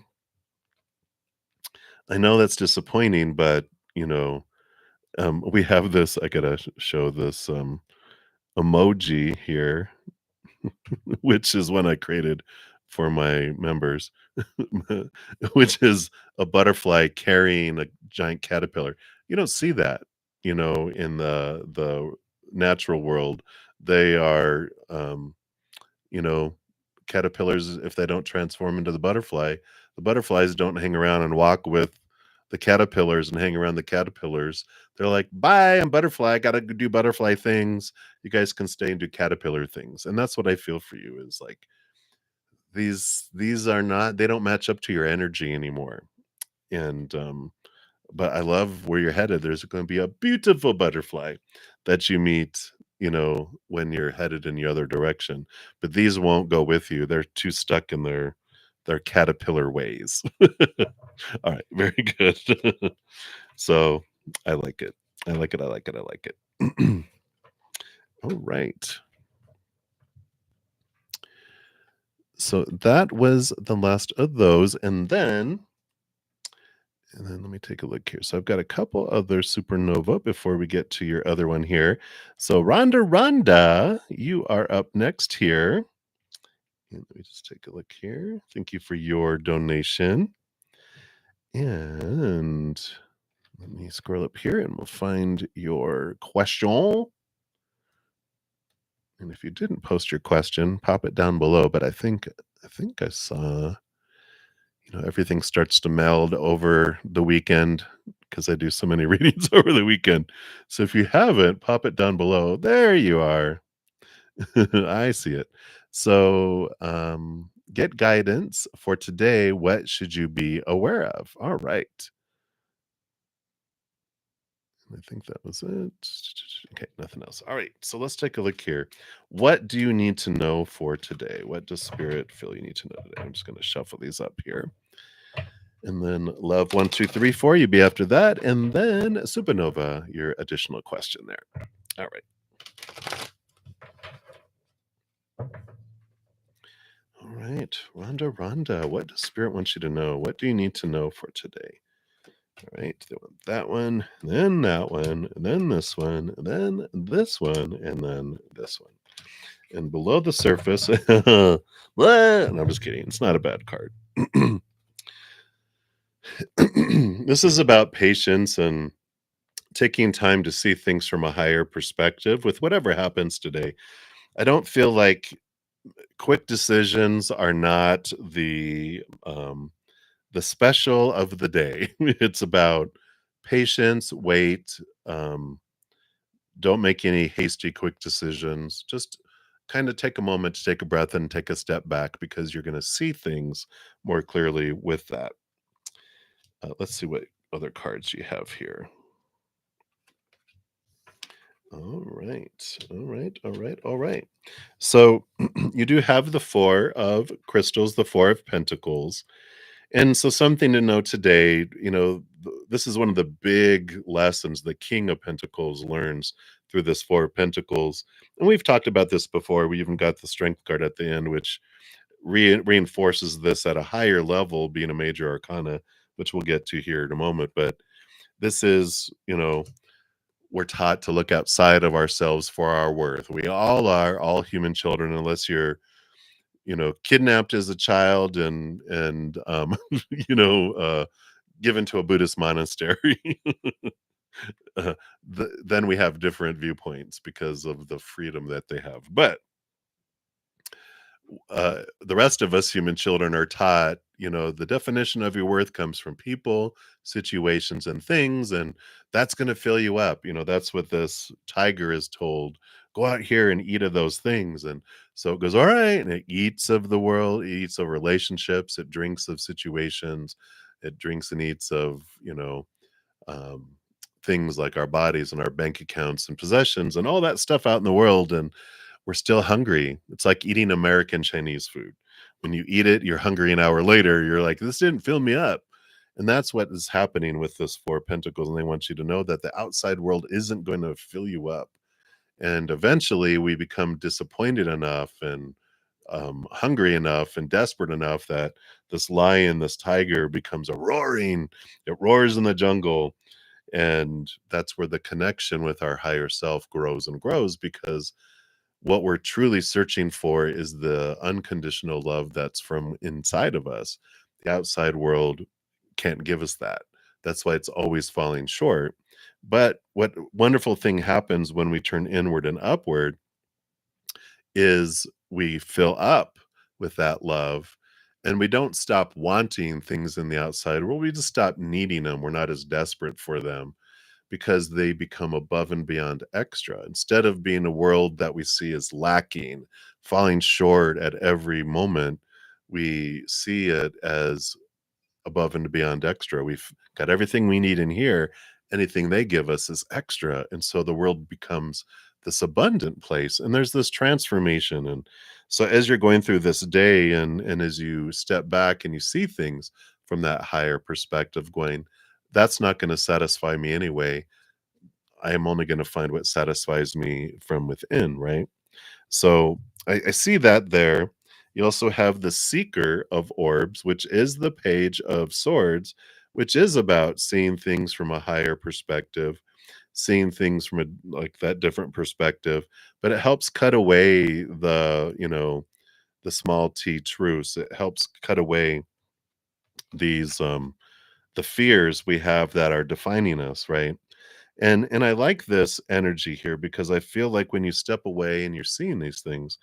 I know that's disappointing, but we have this. I gotta show this emoji here, which is one I created for my members, which is a butterfly carrying a giant caterpillar. You don't see that, in the natural world. They are, you know, caterpillars, if they don't transform into the butterflies don't hang around and walk with the caterpillars and hang around the caterpillars. They're like, "Bye, I'm butterfly. I gotta do butterfly things. You guys can stay and do caterpillar things." And that's what I feel for you is like these are not they don't match up to your energy anymore. And but I love where you're headed. There's going to be a beautiful butterfly that you meet, when you're headed in the other direction. But these won't go with you. They're too stuck in their caterpillar ways. All right, very good. So I like it. I like it. I like it. I like it. All right. So that was the last of those. And then let me take a look here. So I've got a couple other supernova before we get to your other one here. So Rhonda, you are up next here. And let me just take a look here. Thank you for your donation. And let me scroll up here and we'll find your question. And if you didn't post your question, pop it down below. But I think I saw, everything starts to meld over the weekend because I do so many readings over the weekend. So if you haven't, pop it down below. There you are. I see it. So get guidance for today. What should you be aware of? All right. I think that was it. Okay, nothing else. All right, so let's take a look here. What do you need to know for today? What does Spirit feel you need to know today? I'm just going to shuffle these up here. And then love 1, 2, 3, 4, you'd be after that. And then supernova, your additional question there. All right. All right. Rhonda, what does Spirit want you to know? What do you need to know for today? All right. They want that one, and then that one, and then this one, and then this one, and then this one. And below the surface, no, I'm just kidding. It's not a bad card. This is about patience and taking time to see things from a higher perspective with whatever happens today. I don't feel like quick decisions are not the special of the day. It's about patience, wait, don't make any hasty quick decisions. Just kind of take a moment to take a breath and take a step back because you're going to see things more clearly with that. Let's see what other cards you have here. All right. All right. All right. All right. So you do have the Four of Crystals, the Four of Pentacles. And so something to know today, this is one of the big lessons the King of Pentacles learns through this Four of Pentacles. And we've talked about this before. We even got the Strength card at the end, which reinforces this at a higher level, being a major arcana, which we'll get to here in a moment. But this is, we're taught to look outside of ourselves for our worth. We all are, all human children, unless you're, kidnapped as a child and given to a Buddhist monastery. Then we have different viewpoints because of the freedom that they have. But the rest of us human children are taught, the definition of your worth comes from people, situations, and things, and that's going to fill you up. That's what this tiger is told. Go out here and eat of those things. And so it goes, all right, and it eats of the world, it eats of relationships, it drinks of situations, it drinks and eats of, um, things like our bodies and our bank accounts and possessions and all that stuff out in the world. And we're still hungry. It's like eating American Chinese food. When you eat it, you're hungry an hour later. You're like, this didn't fill me up. And that's what is happening with this Four of Pentacles. And they want you to know that the outside world isn't going to fill you up. And eventually we become disappointed enough and hungry enough and desperate enough that this lion, this tiger becomes a roaring, it roars in the jungle. And that's where the connection with our higher self grows and grows, because what we're truly searching for is the unconditional love that's from inside of us. The outside world can't give us that. That's why it's always falling short. But what wonderful thing happens when we turn inward and upward is we fill up with that love, and we don't stop wanting things in the outside world. We just stop needing them. We're not as desperate for them because they become above and beyond extra. Instead of being a world that we see as lacking, falling short at every moment, we see it as above and beyond extra. We've got everything we need in here. Anything they give us is extra. And so the world becomes this abundant place. And there's this transformation. And so as you're going through this day and as you step back and you see things from that higher perspective, going, that's not going to satisfy me anyway. I am only going to find what satisfies me from within, right? So I see that there. You also have the Seeker of Orbs, which is the Page of Swords, which is about seeing things from a higher perspective, seeing things from like that different perspective. But it helps cut away the small t truths. It helps cut away these the fears we have that are defining us, right? And I like this energy here because I feel like when you step away and you're seeing these things,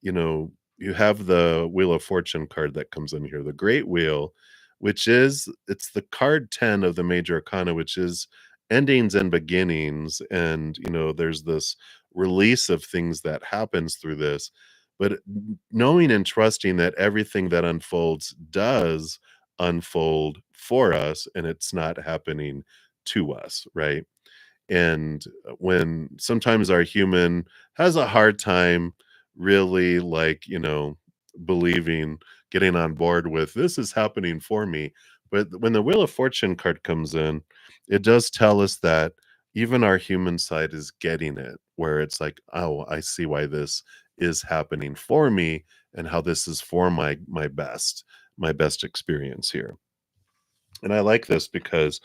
you know, you have the Wheel of Fortune card that comes in here, the Great Wheel, which is it's the card 10 of the major arcana, which is endings and beginnings. And, there's this release of things that happens through this. But knowing and trusting that everything that unfolds does unfold for us and it's not happening to us, right? And when sometimes our human has a hard time really like, believing, getting on board with this is happening for me. But when the Wheel of Fortune card comes in, it does tell us that even our human side is getting it, where it's like, oh, I see why this is happening for me and how this is for my best experience here. And I like this because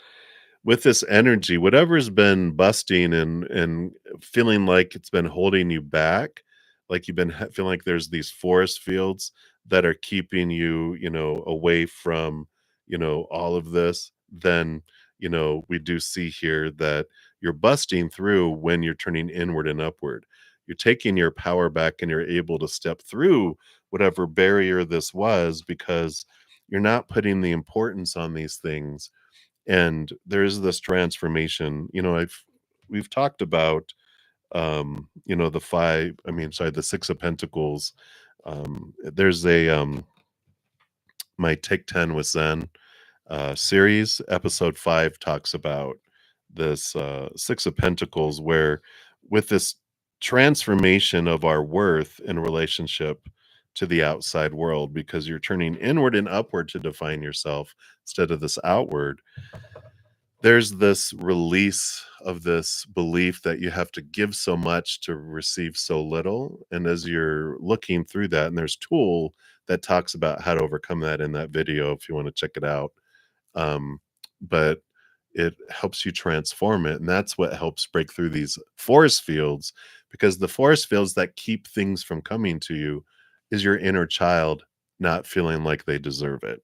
with this energy, whatever's been busting and feeling like it's been holding you back, like you've been feeling like there's these forest fields that are keeping you, away from, all of this, then, we do see here that you're busting through when you're turning inward and upward. You're taking your power back and you're able to step through whatever barrier this was because you're not putting the importance on these things, and there's this transformation. We've talked about the the Six of Pentacles. There's a my Take 10 with Zen series. Episode 5 talks about this Six of Pentacles, where with this transformation of our worth in relationship to the outside world, because you're turning inward and upward to define yourself instead of this outward, there's this release of this belief that you have to give so much to receive so little. And as you're looking through that, and there's tool that talks about how to overcome that in that video if you want to check it out. But it helps you transform it. And that's what helps break through these forest fields, because the forest fields that keep things from coming to you is your inner child not feeling like they deserve it.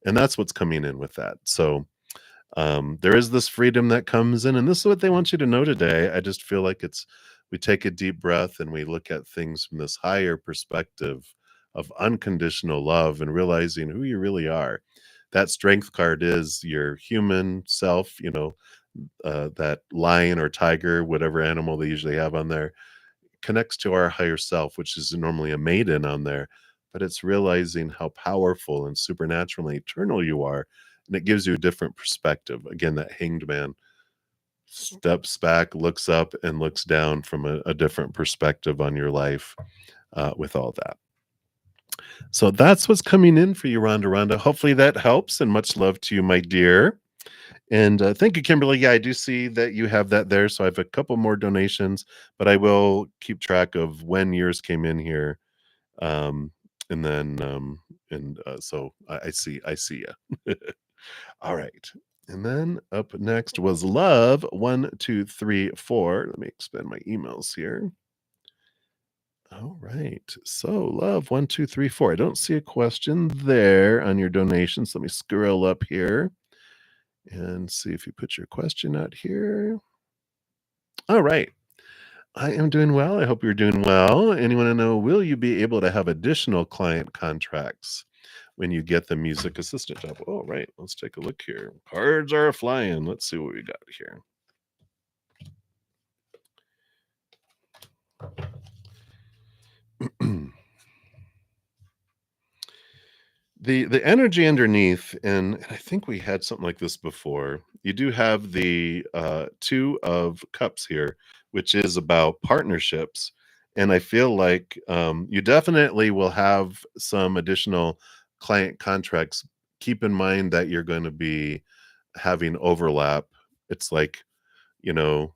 And that's what's coming in with that. So there is this freedom that comes in, and this is what they want you to know today. I just feel like we take a deep breath and we look at things from this higher perspective of unconditional love and realizing who you really are. That strength card is your human self, that lion or tiger, whatever animal they usually have on there, connects to our higher self, which is normally a maiden on there. But it's realizing how powerful and supernaturally eternal you are. And it gives you a different perspective. Again, that hanged man steps back, looks up, and looks down from a different perspective on your life with all that. So that's what's coming in for you, Rhonda. Rhonda. Hopefully that helps, and much love to you, my dear. And thank you, Kimberly. Yeah, I do see that you have that there. So I have a couple more donations, but I will keep track of when yours came in here. Um, and then, so I see you. All right. And then up next was Love 1 2 3 4. Let me expand my emails here. All right. So Love 1 2 3 4. I don't see a question there on your donations. Let me scroll up here and see if you put your question out here. All right. I am doing well. I hope you're doing well. Anyone to know, will you be able to have additional client contracts when you get the music assistant job? Oh, right. Let's take a look here. Cards are flying. Let's see what we got here. The energy underneath, and I think we had something like this before. You do have the two of cups here, which is about partnerships, and I feel like you definitely will have some additional client contracts. Keep in mind that you're going to be having overlap. It's like, you know,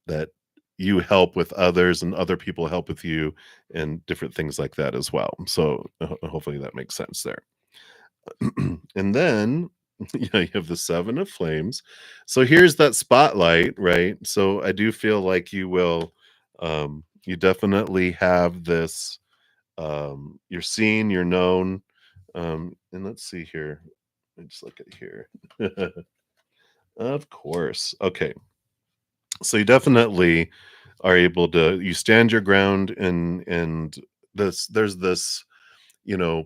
that you help with others and other people help with you and different things like that as well. So hopefully that makes sense there. And then yeah, you have the 7 of Flames. So here's that spotlight, right? So I do feel like you definitely have this, you're seen, you're known. And let's see here. Let me just look at here. Of course. Okay. So you definitely are able to you stand your ground, and there's this,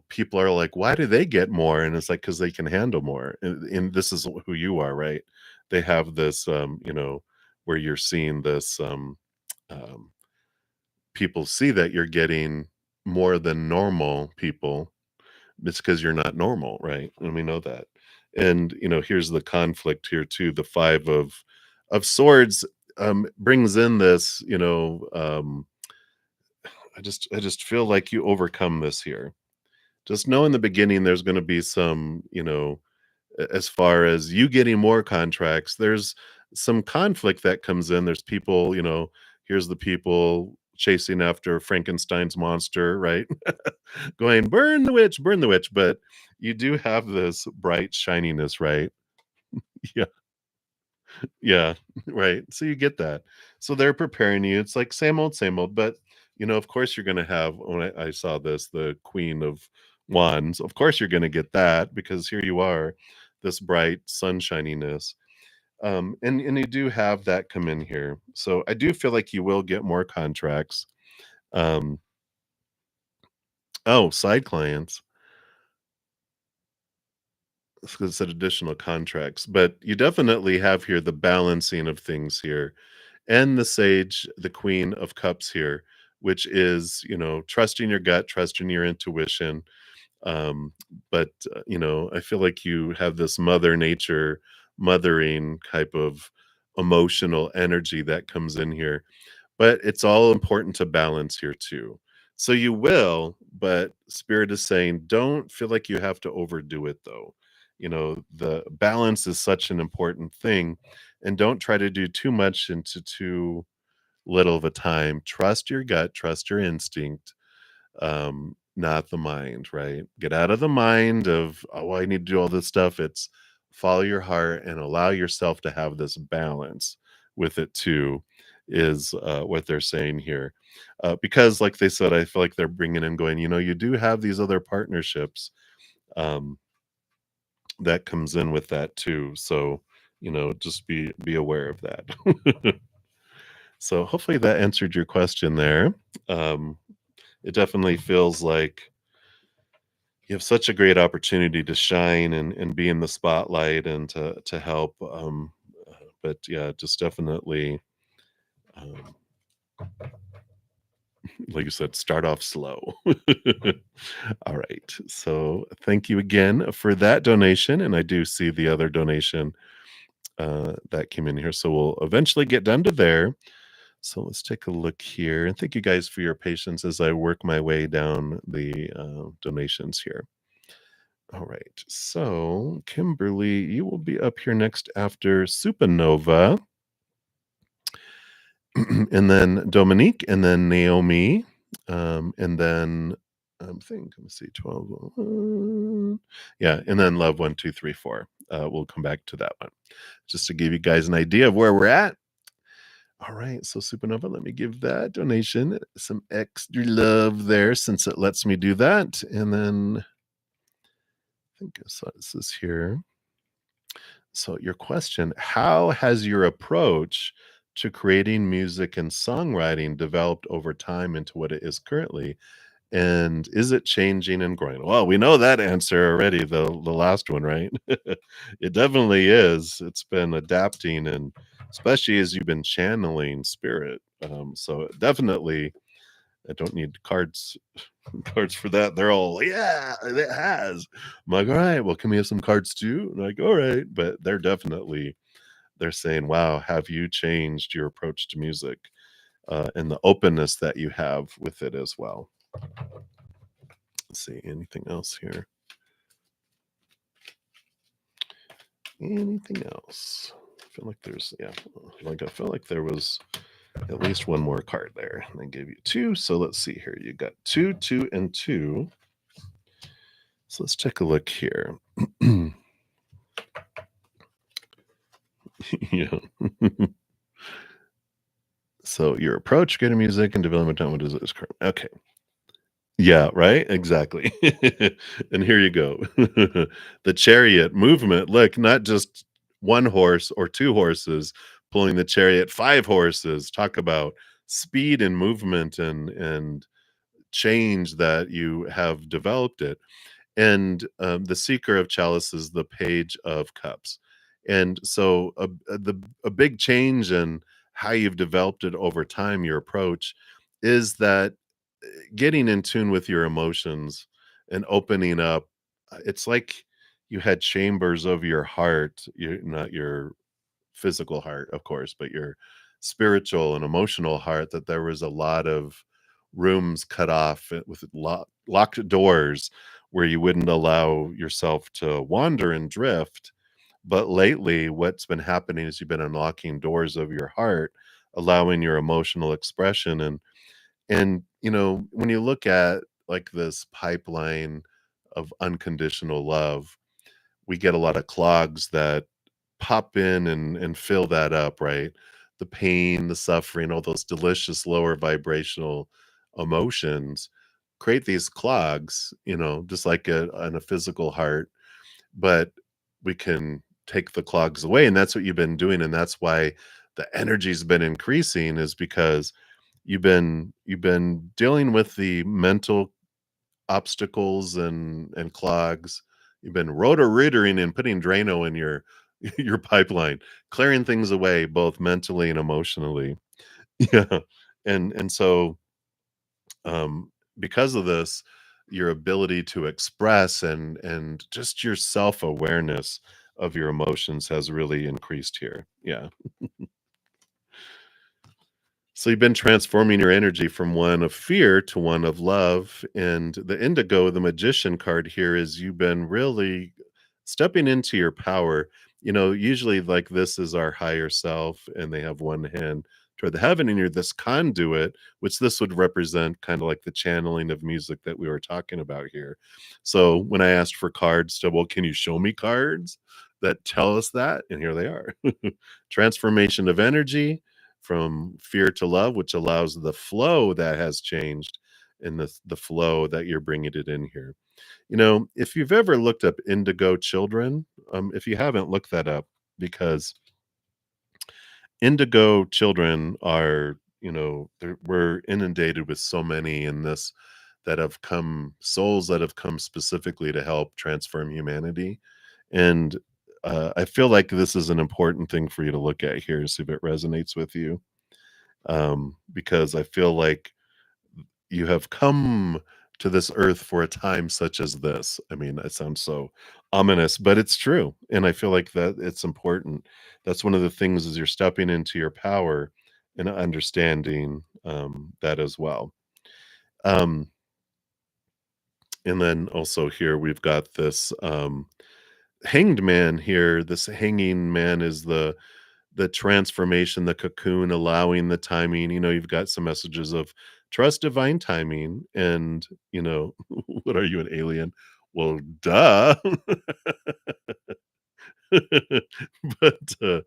people are like, why do they get more? And it's like, because they can handle more. And this is who you are, right? They have this, where you're seeing this, um, people see that you're getting more than normal people. It's because you're not normal, right? And we know that. And here's the conflict here too. The 5 of Swords brings in this, I just feel like you overcome this here. Just know in the beginning there's going to be some, as far as you getting more contracts, there's some conflict that comes in. There's people, here's the people chasing after Frankenstein's monster, right? Going, burn the witch. But you do have this bright shininess, right? Yeah. Yeah, right. So you get that. So they're preparing you. It's like same old. But of course you're gonna have, when I saw this, the Queen of Wands. Of course you're gonna get that because here you are, this bright sunshininess. And you do have that come in here. So I do feel like you will get more contracts. Um, oh, side clients. Because it said additional contracts, but you definitely have here the balancing of things here, and the Sage, the Queen of Cups here, which is, trusting your gut, trusting your intuition. But I feel like you have this Mother Nature, mothering type of emotional energy that comes in here, but it's all important to balance here too. So you will, but Spirit is saying, don't feel like you have to overdo it though. The balance is such an important thing, and don't try to do too much into too little of a time. Trust your gut, trust your instinct, not the mind, right? Get out of the mind of, oh, I need to do all this stuff. It's follow your heart and allow yourself to have this balance with it too, is what they're saying here. Because, like they said, I feel like they're bringing in going, you do have these other partnerships um, that comes in with that too. So, just be aware of that. So hopefully that answered your question there. Um, it definitely feels like You have such a great opportunity to shine and be in the spotlight and to help, but yeah, just definitely, um, like you said, start off slow. All right, so thank you again for that donation, and I do see the other donation, that came in here, so we'll eventually get done to there. So let's take a look here, and thank you guys for your patience as I work my way down the, donations here. All right. So, Kimberly, you will be up here next after Supernova, and then Dominique, and then Naomi, and then let me see, 12. Yeah, and then Love 1, 2, 3, 4. We'll come back to that one just to give you guys an idea of where we're at. All right. So, Supernova, let me give that donation some extra love there since it lets me do that. And then I think I saw this is here. So, your question: how has your approach to creating music and songwriting developed over time into what it is currently? And is it changing and growing? Well, we know that answer already, the last one, right? It definitely is. It's been adapting, and especially as you've been channeling spirit. So definitely, I don't need cards for that. They're all, yeah, it has. I'm like, all right, well, can we have some cards too? And like, all right, but they're saying, wow, have you changed your approach to music, and the openness that you have with it as well? Let's see, anything else here? Anything else? I feel like there's, yeah, like I feel like there was at least one more card there. And I gave you two. So let's see here. You got two, two, and two. So let's take a look here. Yeah. So your approach, creating music and development time, what is this current? Okay. Yeah, right? Exactly. And here you go. The chariot movement. Look, not just one horse or two horses pulling the chariot, five horses. Talk about speed and movement and change that you have developed it. And the seeker of chalice is the page of cups. And so a big change in how you've developed it over time, your approach, is that getting in tune with your emotions and opening up. It's like you had chambers of your heart, not your physical heart, of course, but your spiritual and emotional heart, that there was a lot of rooms cut off with locked doors where you wouldn't allow yourself to wander and drift. But lately, what's been happening is you've been unlocking doors of your heart, allowing your emotional expression. And when you look at like this pipeline of unconditional love, we get a lot of clogs that pop in and fill that up, right? The pain, the suffering, all those delicious lower vibrational emotions create these clogs, just like in a physical heart. But we can take the clogs away, and that's what you've been doing, and that's why the energy's been increasing, is because you've been dealing with the mental obstacles and clogs. You've been rotor-rootering and putting Drano in your your pipeline, clearing things away both mentally and emotionally. Yeah. And so, because of this, your ability to express and just your self-awareness of your emotions has really increased here. Yeah. So you've been transforming your energy from one of fear to one of love. And the indigo, the magician card here, is you've been really stepping into your power. Usually, like, this is our higher self, and they have one hand toward the heaven, and you're this conduit, which this would represent kind of like the channeling of music that we were talking about here. So when I asked for cards to, well, can you show me cards that tell us that? And here they are. Transformation of energy from fear to love, which allows the flow that has changed, and the flow that you're bringing it in here. If you've ever looked up indigo children, if you haven't, look that up, because indigo children are, we're inundated with so many in this that have come, souls that have come specifically to help transform humanity. And I feel like this is an important thing for you to look at here, see if it resonates with you. Because I feel like you have come to this earth for a time such as this. I mean, it sounds so ominous, but it's true. And I feel like that it's important. That's one of the things is you're stepping into your power and understanding that as well. Um, and then also here we've got this hanged man here. This hanging man is the transformation, the cocoon, allowing the timing. You've got some messages of trust divine timing. And, what are you, an alien? Well, duh. but uh,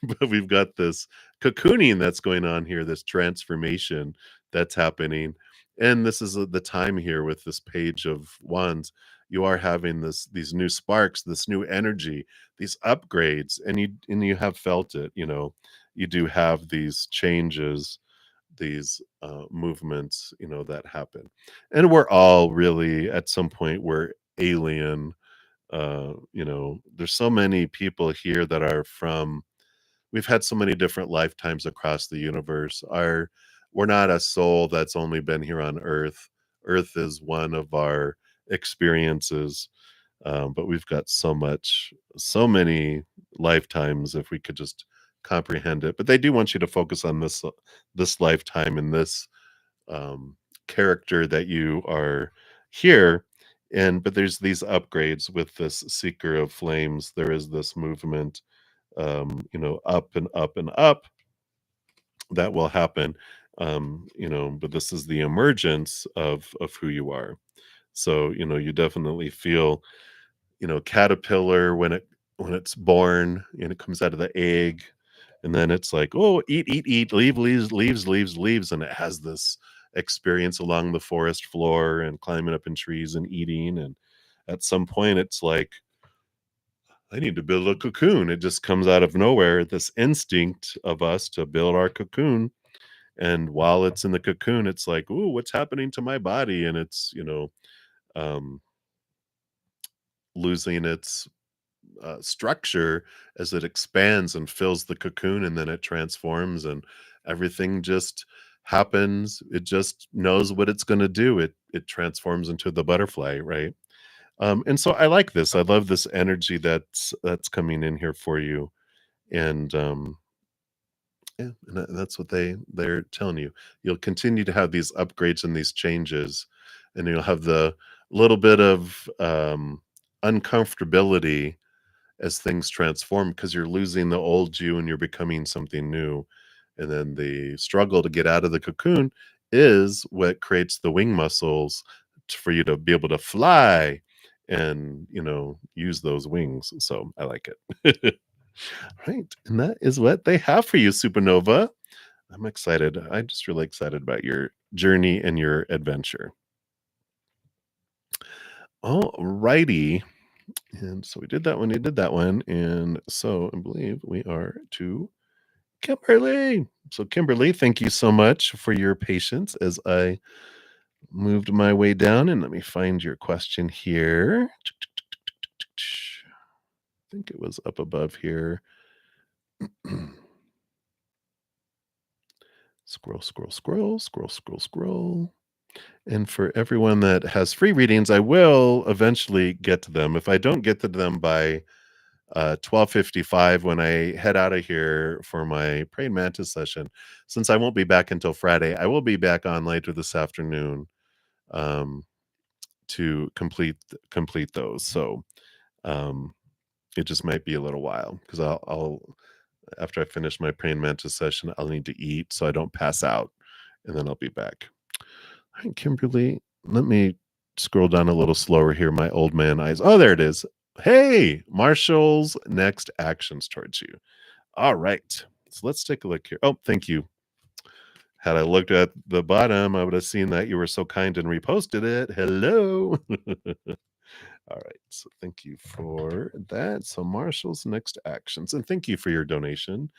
but we've got this cocooning that's going on here, this transformation that's happening. And this is the time here with this page of wands. You are having these new sparks, this new energy, these upgrades, and you have felt it. You do have these changes, these movements, that happen. And we're all really at some point we're alien. There's so many people here that are from, we've had so many different lifetimes across the universe. We're not a soul that's only been here on Earth. Earth is one of our experiences, but we've got so many lifetimes if we could just comprehend it. But they do want you to focus on this lifetime and this um, character that you are here. But there's these upgrades with this seeker of flames. There is this movement, up and up and up that will happen. But this is the emergence of who you are. So, you definitely feel, caterpillar when it's born and it comes out of the egg, and then it's like, oh, eat, eat, eat, leave, leaves, leaves, leaves, leaves, and it has this experience along the forest floor and climbing up in trees and eating. And at some point, it's like, I need to build a cocoon. It just comes out of nowhere, this instinct of us to build our cocoon. And while it's in the cocoon, it's like, ooh, what's happening to my body? And it's, um, losing its structure as it expands and fills the cocoon, and then it transforms, and everything just happens. It just knows what it's going to do. It transforms into the butterfly, right? And so I like this. I love this energy that's coming in here for you. And yeah, and that's what they're telling you. You'll continue to have these upgrades and these changes, and you'll have the little bit of uncomfortability as things transform because you're losing the old you and you're becoming something new. And then the struggle to get out of the cocoon is what creates the wing muscles for you to be able to fly and, use those wings. So I like it. Right. And that is what they have for you, Supernova. I'm excited. I'm just really excited about your journey and your adventure. All righty. And so we did that one, you did that one. And so I believe we are to Kimberly. So, Kimberly, thank you so much for your patience as I moved my way down. And let me find your question here. I think it was up above here. Scroll, scroll, scroll, scroll, scroll, scroll. And for everyone that has free readings, I will eventually get to them. If I don't get to them by 12:55 when I head out of here for my praying mantis session, since I won't be back until Friday, I will be back on later this afternoon um, to complete those. So um, it just might be a little while because I'll after I finish my praying mantis session, I'll need to eat so I don't pass out, and then I'll be back. All right, Kimberly, let me scroll down a little slower here. My old man eyes. Oh, there it is. Hey, Marshall's next actions towards you. All right. So let's take a look here. Oh, thank you. Had I looked at the bottom, I would have seen that you were so kind and reposted it. Hello. All right. So thank you for that. So Marshall's next actions. And thank you for your donation.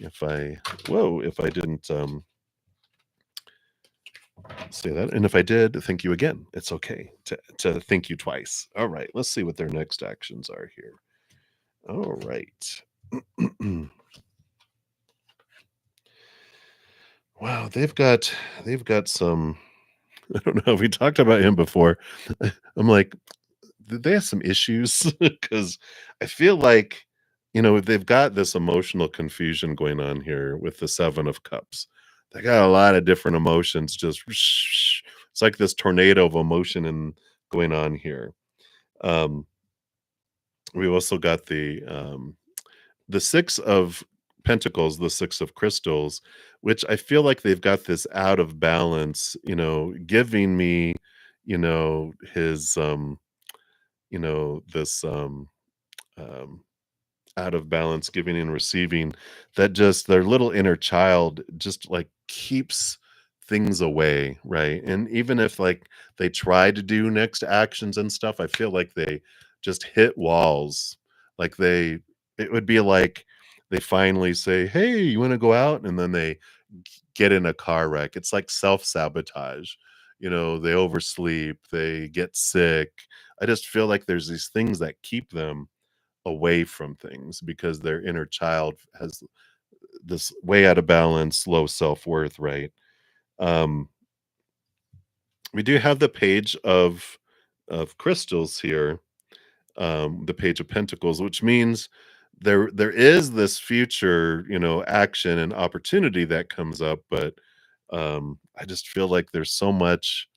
If I didn't say that, and if I did, thank you again. It's okay to thank you twice. All right, let's see what their next actions are here. All right. Wow, they've got some. I don't know if we talked about him before. I'm like, did they have some issues? Because I feel like, they've got this emotional confusion going on here with the Seven of Cups. They got a lot of different emotions, just it's like this tornado of emotion and going on here. Um, we've also got the Six of Pentacles, the Six of Crystals, which I feel like they've got this out of balance, giving me, his this um out of balance giving and receiving, that just their little inner child just like keeps things away, right? And even if like they try to do next actions and stuff, I feel like they just hit walls. Like it would be like they finally say, hey, you want to go out, and then they get in a car wreck. It's like self-sabotage. They oversleep, they get sick. I just feel like there's these things that keep them away from things because their inner child has this way out of balance, low self-worth, right? Um, we do have the page of crystals here, the page of pentacles, which means there is this future, action and opportunity that comes up, but I just feel like there's so much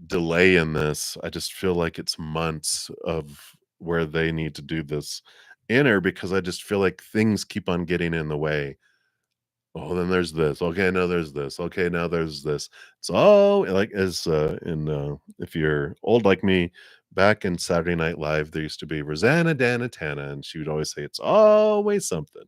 delay in this. I just feel like it's months of where they need to do this inner, because I just feel like things keep on getting in the way. Oh, then there's this. Okay, now there's this. Okay, now there's this. It's all like as in if you're old like me, back in Saturday Night Live, there used to be Rosanna Dana Tana, and she would always say, "It's always something."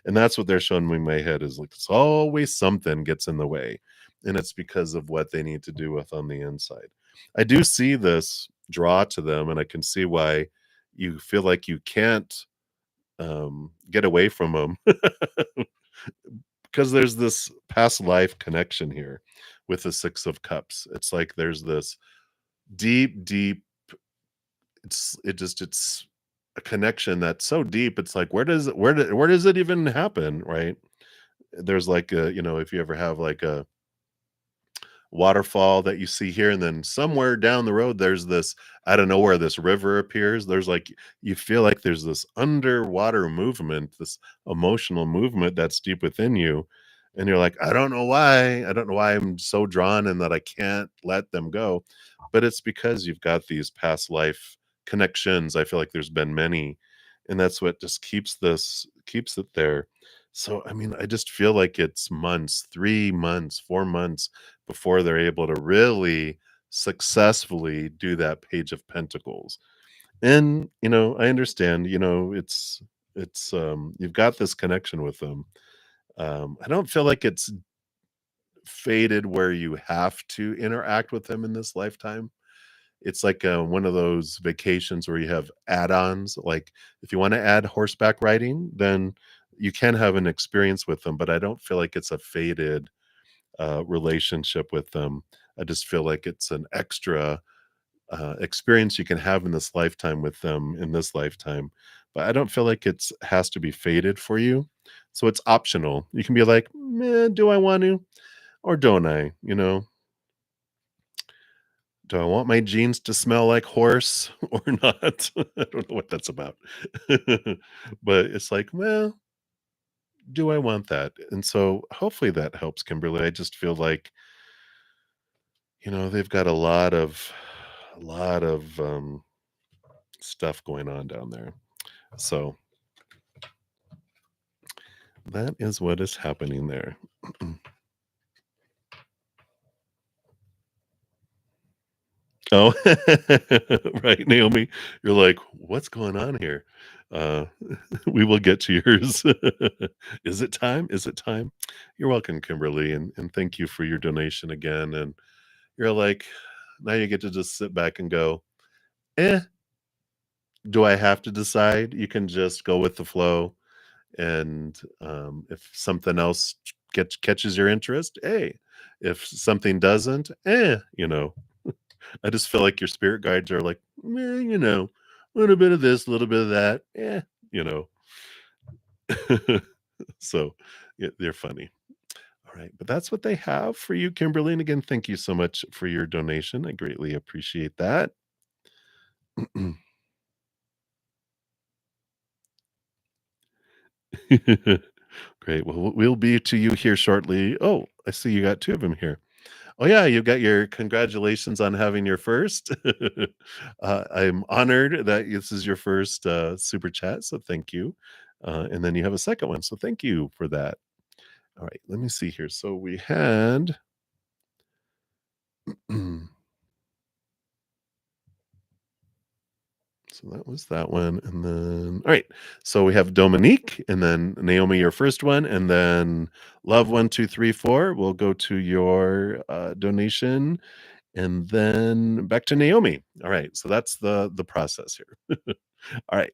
And that's what they're showing me in my head, is like it's always something gets in the way. And it's because of what they need to do with on the inside. I do see this draw to them, and I can see why you feel like you can't get away from them. Because there's this past life connection here with the Six of Cups. It's like there's this deep, deep, it's a connection that's so deep. It's like where does it even happen, right? There's like if you ever have like a waterfall that you see here, and then somewhere down the road there's this, I don't know where this river appears. There's like, you feel like there's this underwater movement, this emotional movement that's deep within you, and you're like, I don't know why I'm so drawn and that I can't let them go. But it's because you've got these past life connections. I feel like there's been many, and that's what just keeps it there. So I mean, I just feel like it's months, 3 months, 4 months before they're able to really successfully do that page of pentacles. And, I understand, you've got this connection with them. I don't feel like it's faded where you have to interact with them in this lifetime. It's like one of those vacations where you have add-ons. Like if you want to add horseback riding, then you can have an experience with them, but I don't feel like it's a faded relationship with them. I just feel like it's an extra experience you can have in this lifetime with them in this lifetime. But I don't feel like it's has to be faded for you. So it's optional. You can be like, do I want to or don't I? Do I want my jeans to smell like horse or not? I don't know what that's about. But it's like, well, do I want that? And so hopefully that helps, Kimberly. I just feel like, they've got a lot of stuff going on down there. So that is what is happening there. Oh, right, Naomi. You're like, what's going on here? Uh, we will get to yours. Is it time? Is it time? You're welcome, Kimberly, and thank you for your donation again. And you're like, now you get to just sit back and go, eh, do I have to decide? You can just go with the flow. And if something else catches your interest, hey. If something doesn't, you know, I just feel like your spirit guides are like, you know, a little bit of this, a little bit of that, you know. So they're funny. All right, but that's what they have for you, Kimberly. And again, thank you so much for your donation. I greatly appreciate that. Great. Well, we'll be to you here shortly. Oh, I see you got two of them here. Oh, yeah, you got your congratulations on having your first. I'm honored that this is your first super chat, so thank you. And then you have a second one, so thank you for that. All right, let me see here. So we had. So that was that one, and then all right. So we have Dominique, and then Naomi, your first one, and then Love 1 2 3 4. We'll go to your donation, and then back to Naomi. All right. So that's the process here. All right.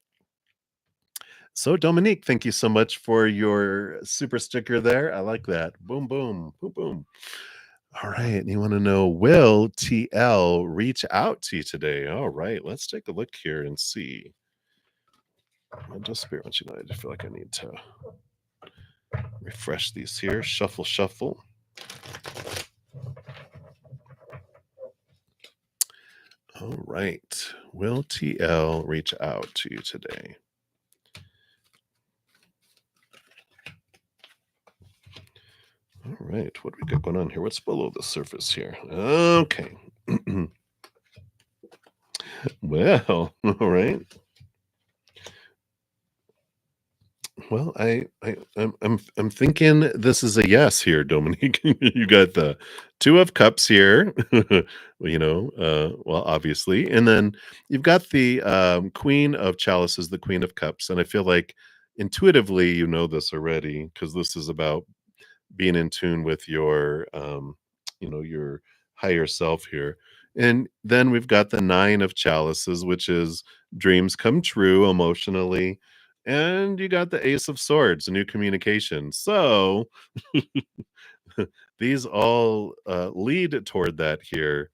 So Dominique, thank you so much for your super sticker there. I like that. Boom, boom, boom, boom. All right. And you want to know, will TL reach out to you today? All right. Let's take a look here and see. I just spirit what you know. I just feel like I need to refresh these here. Shuffle, shuffle. All right. Will TL reach out to you today? All right. What do we got going on here? What's below the surface here? Okay. Well, all right. Well, I'm thinking this is a yes here, Dominique. You got the 2 of cups here, well, obviously, and then you've got the, queen of chalices, the queen of cups, and I feel like intuitively you know this already because this is about being in tune with your your higher self here. And then we've got the 9 of chalices, which is dreams come true emotionally. And you got the ace of swords, new communication. So these all lead toward that here,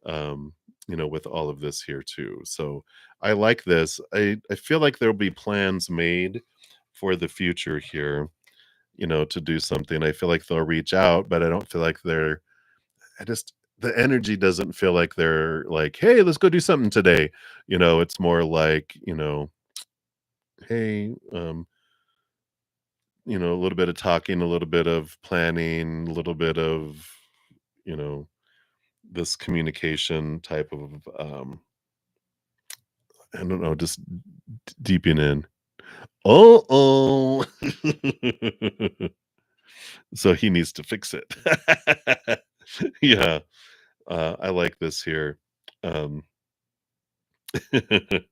with all of this here too. So I like this. I feel like there'll be plans made for the future here, to do something. I feel like they'll reach out, but I don't feel like I just, the energy doesn't feel like they're like, hey, let's go do something today. It's more like, hey, a little bit of talking, a little bit of planning, a little bit of, you know, this communication type of, I don't know, just deeping in. Oh. So he needs to fix it. Yeah. I like this here. Um, it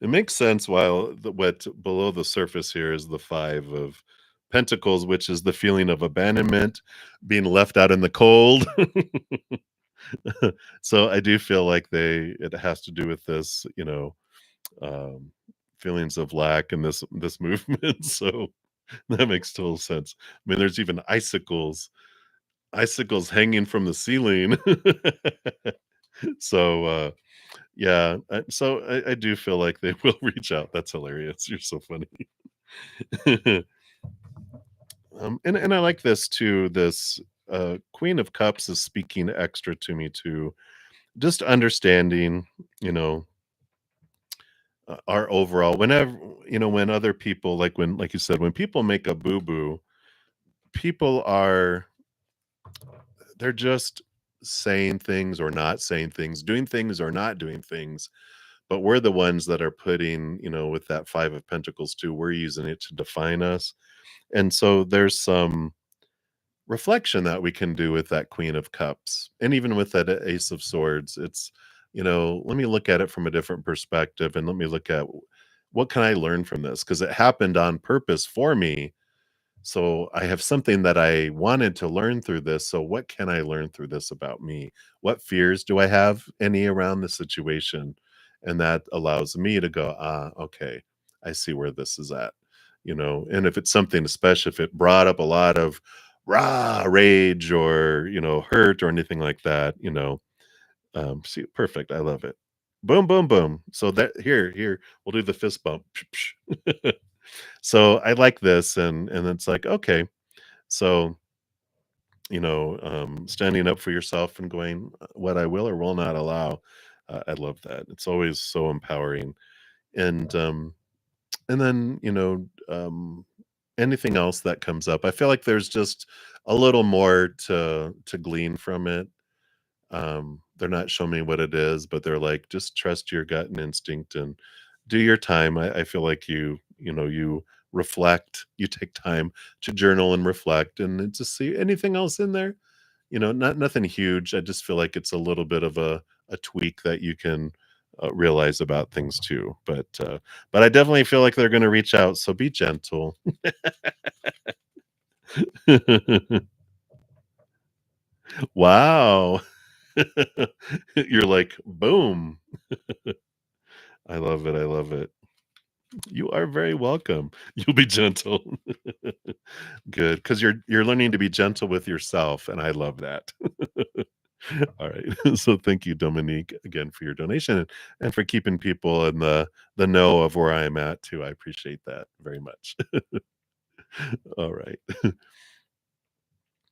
makes sense while what below the surface here is the 5 of pentacles, which is the feeling of abandonment, being left out in the cold. So I do feel like it has to do with this, um, feelings of lack and this movement. So that makes total sense. I mean, there's even icicles hanging from the ceiling. So yeah, so I do feel like they will reach out. That's hilarious. You're so funny. And I like this too. This Queen of Cups is speaking extra to me too. Just understanding, you know, our overall. Whenever when other people like you said, when people make a boo boo, people are they're just saying things or not saying things, doing things or not doing things. But we're the ones that are putting, with that 5 of pentacles too, we're using it to define us. And so there's some reflection that we can do with that Queen of Cups. And even with that Ace of Swords, it's, let me look at it from a different perspective and let me look at what can I learn from this? Because it happened on purpose for me. So I have something that I wanted to learn through this. So what can I learn through this about me? What fears do I have any around the situation? And that allows me to go, okay, I see where this is at. And if it's something especially, if it brought up a lot of rah rage or hurt or anything like that. See, perfect. I love it. Boom, boom, boom. So that here, we'll do the fist bump. So I like this, and it's like, okay, so standing up for yourself and going, what I will or will not allow. I love that. It's always so empowering. And then, anything else that comes up, I feel like there's just a little more to glean from it. They're not showing me what it is, but they're like, just trust your gut and instinct and do your time. I feel like you reflect, you take time to journal and reflect and then just see anything else in there. Not nothing huge. I just feel like it's a little bit of a tweak that you can realize about things too. But I definitely feel like they're going to reach out. So be gentle. Wow. You're like, boom. I love it. I love it. You are very welcome. You'll be gentle. Good, because you're learning to be gentle with yourself, and I love that. All right. So thank you, Dominique, again for your donation and for keeping people in the know of where I am at too. I appreciate that very much. All right.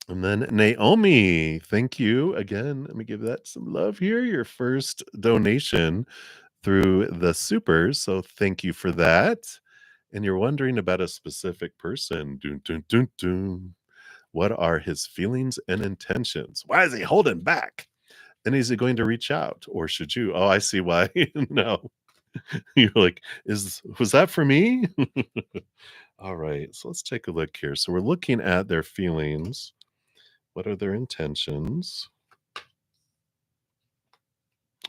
And then Naomi, thank you again. Let me give that some love here. Your first donation through the supers. So thank you for that. And you're wondering about a specific person. Dun, dun, dun, dun. What are his feelings and intentions? Why is he holding back? And is he going to reach out or should you? Oh, I see why. No. You're like, was that for me? All right. So let's take a look here. So we're looking at their feelings. What are their intentions?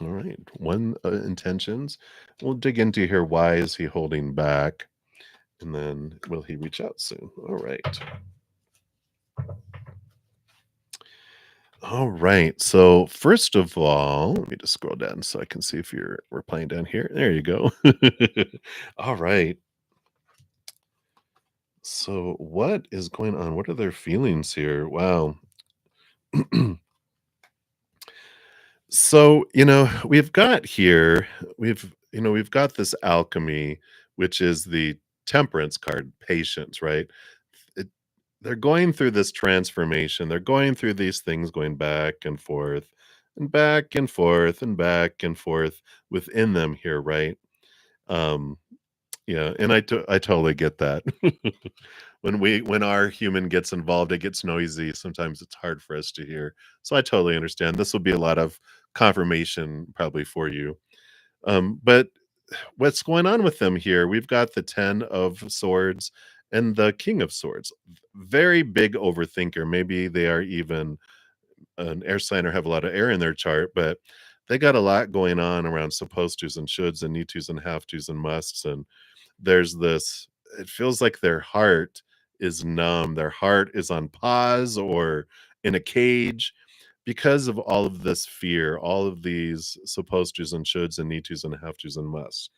All right. One intentions. We'll dig into here. Why is he holding back? And then will he reach out soon? All right. All right. So first of all, let me just scroll down so I can see if you're replying down here. There you go. All right. So what is going on? What are their feelings here? Wow. So, we've got here, we've got this alchemy, which is the temperance card, patience, right? It, they're going through this transformation. They're going through these things going back and forth and back and forth and back and forth within them here, right? Um, yeah, and I totally get that. When our human gets involved, it gets noisy. Sometimes it's hard for us to hear. So I totally understand. This will be a lot of confirmation probably for you. But what's going on with them here? We've got the 10 of swords and the king of swords. Very big overthinker. Maybe they are even an air sign or have a lot of air in their chart, but they got a lot going on around supposed tos and shoulds and need tos and have tos and musts. And there's this, it feels like their heart is numb. Their heart is on pause or in a cage because of all of this fear, all of these supposed tos and shoulds and need tos and have tos and musts.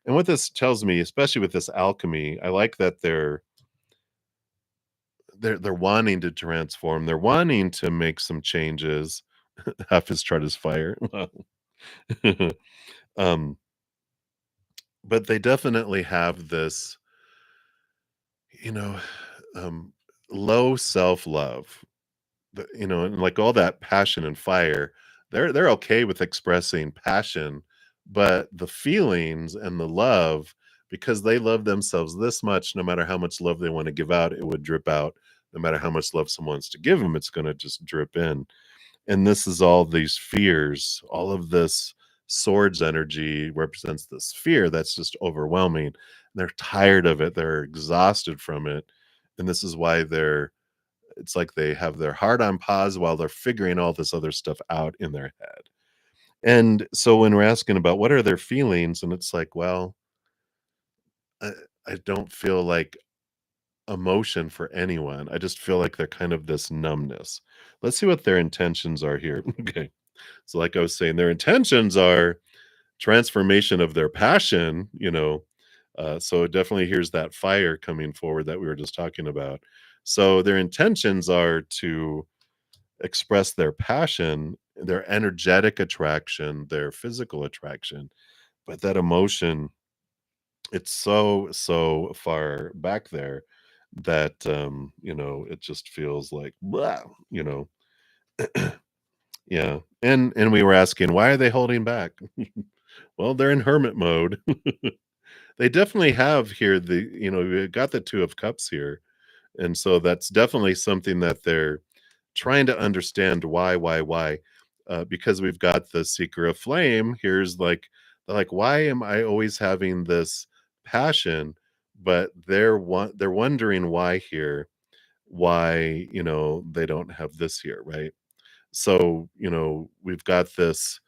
And what this tells me, especially with this alchemy, I like that they're wanting to transform. They're wanting to make some changes. Half his chart is fire. Wow. um, but they definitely have this, you know, um, low self-love. And like all that passion and fire, they're okay with expressing passion, but the feelings and the love, because they love themselves this much, no matter how much love they want to give out, it would drip out. No matter how much love someone wants to give them, it's going to just drip in. And this is all these fears, all of this swords energy represents this fear that's just overwhelming. They're tired of it, they're exhausted from it. And this is why it's like they have their heart on pause while they're figuring all this other stuff out in their head. And so when we're asking about what are their feelings, and it's like, well, I, I don't feel like emotion for anyone. I just feel like they're kind of this numbness. Let's see what their intentions are here. Okay. So, like I was saying, their intentions are transformation of their passion. So definitely here's that fire coming forward that we were just talking about. So their intentions are to express their passion, their energetic attraction, their physical attraction, but that emotion, it's so far back there that, it just feels like, "Blah," you know? Yeah, and we were asking, "Why are they holding back?" Well, they're in hermit mode. They definitely have here we got the 2 of cups here, and so that's definitely something that they're trying to understand why, because we've got the seeker of flame, here's like they're like, "Why am I always having this passion?" But they're wondering why here, why, they don't have this here, right? So, we've got this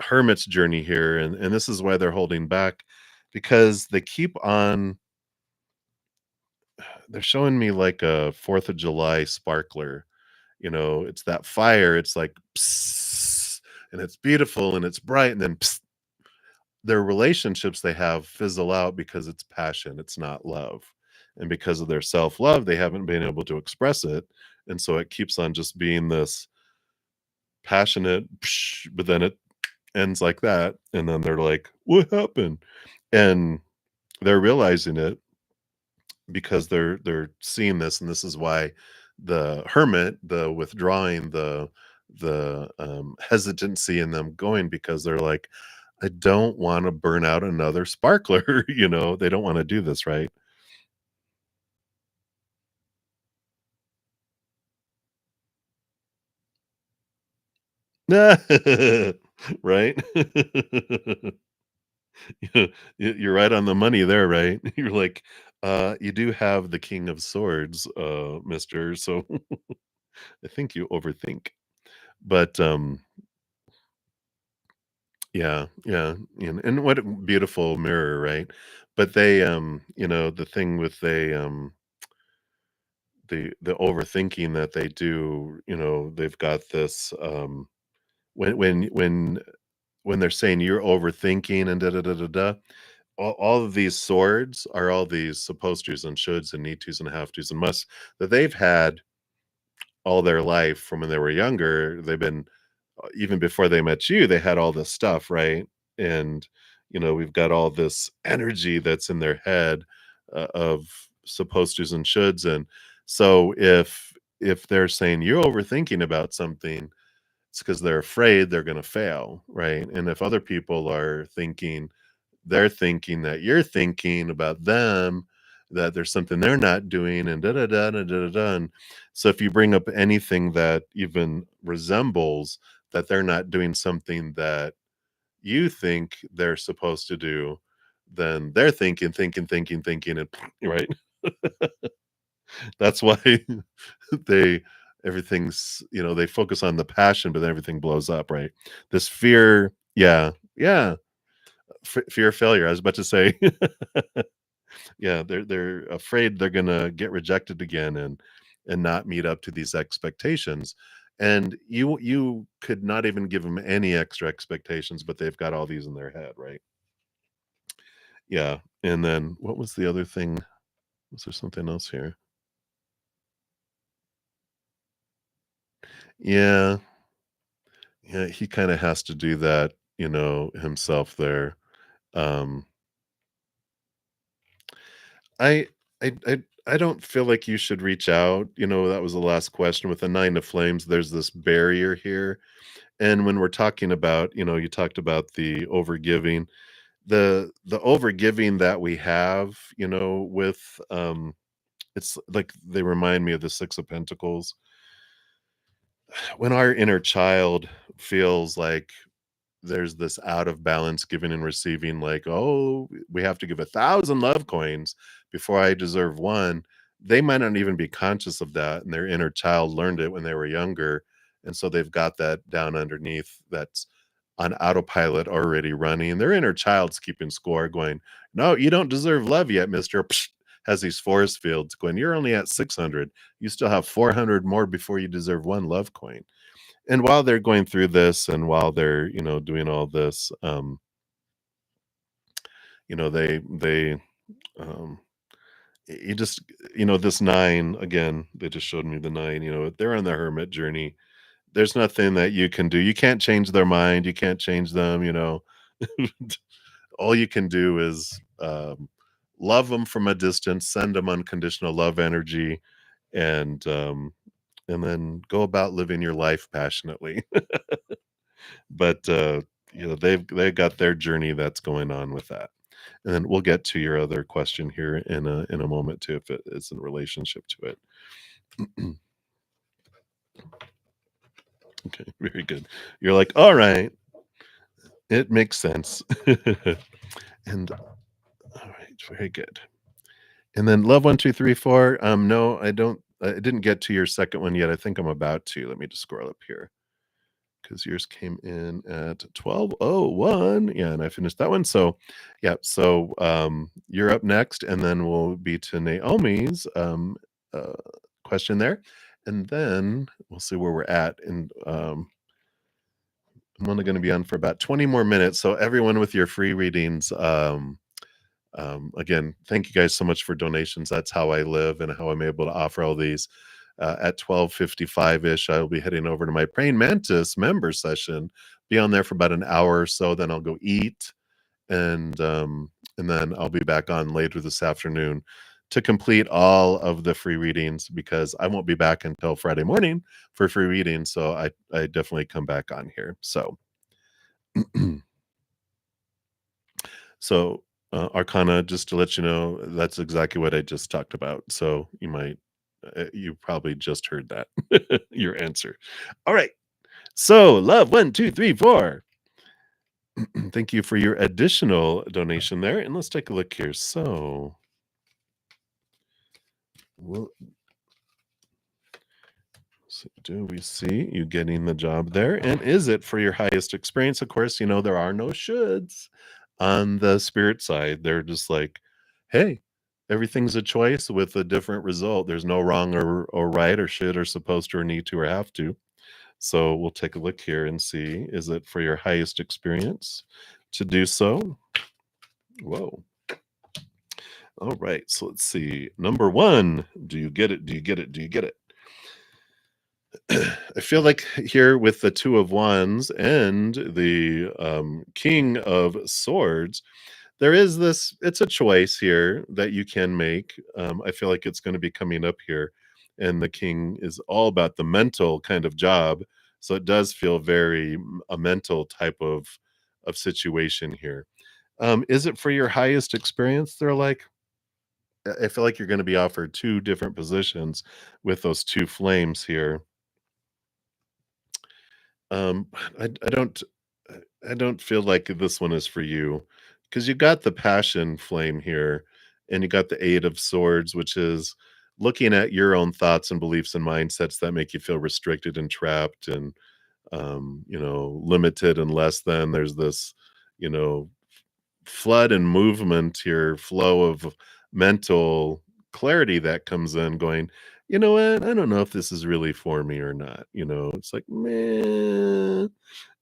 hermit's journey here, and this is why they're holding back because they keep on they're showing me like a 4th of July sparkler. It's that fire, it's like, "Psst," and it's beautiful and it's bright, and then psst, their relationships they have fizzle out because it's passion, it's not love. And because of their self-love, they haven't been able to express it, and so it keeps on just being this passionate, psh, but then it ends like that, and then they're like, "What happened?" And they're realizing it because they're seeing this, and this is why the hermit, the withdrawing, the hesitancy in them going because they're like, "I don't wanna burn out another sparkler," They don't wanna do this, right? Right? You're right on the money there, right? You're like, "You do have the king of swords, mister, so I think you overthink." But, yeah, yeah, and what a beautiful mirror, right? But they, the thing with the overthinking that they do, they've got this, when they're saying you're overthinking and da da da da da, all of these swords are all these supposed tos and shoulds and need tos and have tos and musts that they've had all their life from when they were younger. They've been even before they met you, they had all this stuff, right? And, we've got all this energy that's in their head, of supposed tos and shoulds, and so if they're saying you're overthinking about something, it's because 'cause they're afraid they're gonna fail, right? And if other people are thinking they're thinking that you're thinking about them, that there's something they're not doing and da da da da da da da. And so if you bring up anything that even resembles that they're not doing something that you think they're supposed to do, then they're thinking, and right? That's why they they focus on the passion, but then everything blows up, right? This fear, yeah, yeah, fear of failure. I was about to say, yeah, they're afraid they're gonna get rejected again and not meet up to these expectations. And you could not even give them any extra expectations, but they've got all these in their head, right? Yeah. And then what was the other thing? Was there something else here? Yeah. Yeah, he kind of has to do that, himself there. Um I I don't feel like you should reach out. That was the last question with the 9 of flames. There's this barrier here. And when we're talking about, you talked about the overgiving. The overgiving that we have, with it's like they remind me of the 6 of pentacles. When our inner child feels like there's this out of balance giving and receiving, like, "Oh, we have to give 1,000 love coins before I deserve 1." They might not even be conscious of that, and their inner child learned it when they were younger, and so they've got that down underneath that's on autopilot already running. Their inner child's keeping score going, "No, you don't deserve love yet, mister." Psh, has these force fields going, "You're only at 600. You still have 400 more before you deserve 1 love coin." And while they're going through this and while they're, doing all this, they um, you just this 9, again, they just showed me the 9, they're on the hermit journey. There's nothing that you can do. You can't change their mind, you can't change them. All you can do is, love them from a distance, send them unconditional love energy, and, um, and then go about living your life passionately. But, they've got their journey that's going on with that. And then we'll get to your other question here in a moment too, if it is in relationship to it. Okay, very good. You're like, "All right, it makes sense." And all right, very good. And then love 1, 2, 3, 4. No, I didn't get to your second one yet. I think I'm about to. Let me just scroll up here because yours came in at 12:01. Yeah, and I finished that one. So, yeah, so you're up next, and then we'll be to Naomi's uh, question there. And then we'll see where we're at. And I'm only going to be on for about 20 more minutes. So, everyone with your free readings, again, thank you guys so much for donations. That's how I live and how I'm able to offer all these. At 12:55 ish, I'll be heading over to my praying mantis member session. Be on there for about an hour or so. Then I'll go eat, and then I'll be back on later this afternoon to complete all of the free readings because I won't be back until Friday morning for free readings. So I definitely come back on here. So So, Arcana, just to let you know, that's exactly what I just talked about. So you probably just heard that, your answer. All right. So, love 1, 2, 3, 4. Thank you for your additional donation there. And let's take a look here. So, well, do we see you getting the job there? And is it for your highest experience? Of course, there are no shoulds on the spirit side. They're just like, hey, everything's a choice with a different result. There's no wrong or right or should or supposed to or need to or have to. So we'll take a look here and see, is it for your highest experience to do so? Whoa. All right. So let's see. Number 1, do you get it? Do you get it? Do you get it? I feel like here with the 2 of Wands and the King of Swords, there is this, it's a choice here that you can make. I feel like it's going to be coming up here. And the King is all about the mental kind of job. So it does feel very a mental type of situation here. Is it for your highest experience? They're like, I feel like you're going to be offered 2 different positions with those 2 flames here. Um, I don't I don't feel like this one is for you because you got the passion flame here and you got the 8 of swords, which is looking at your own thoughts and beliefs and mindsets that make you feel restricted and trapped and limited and less than. There's this, you know, flood and movement here, flow of mental clarity that comes in going, you know what? I don't know if this is really for me or not. It's like, man,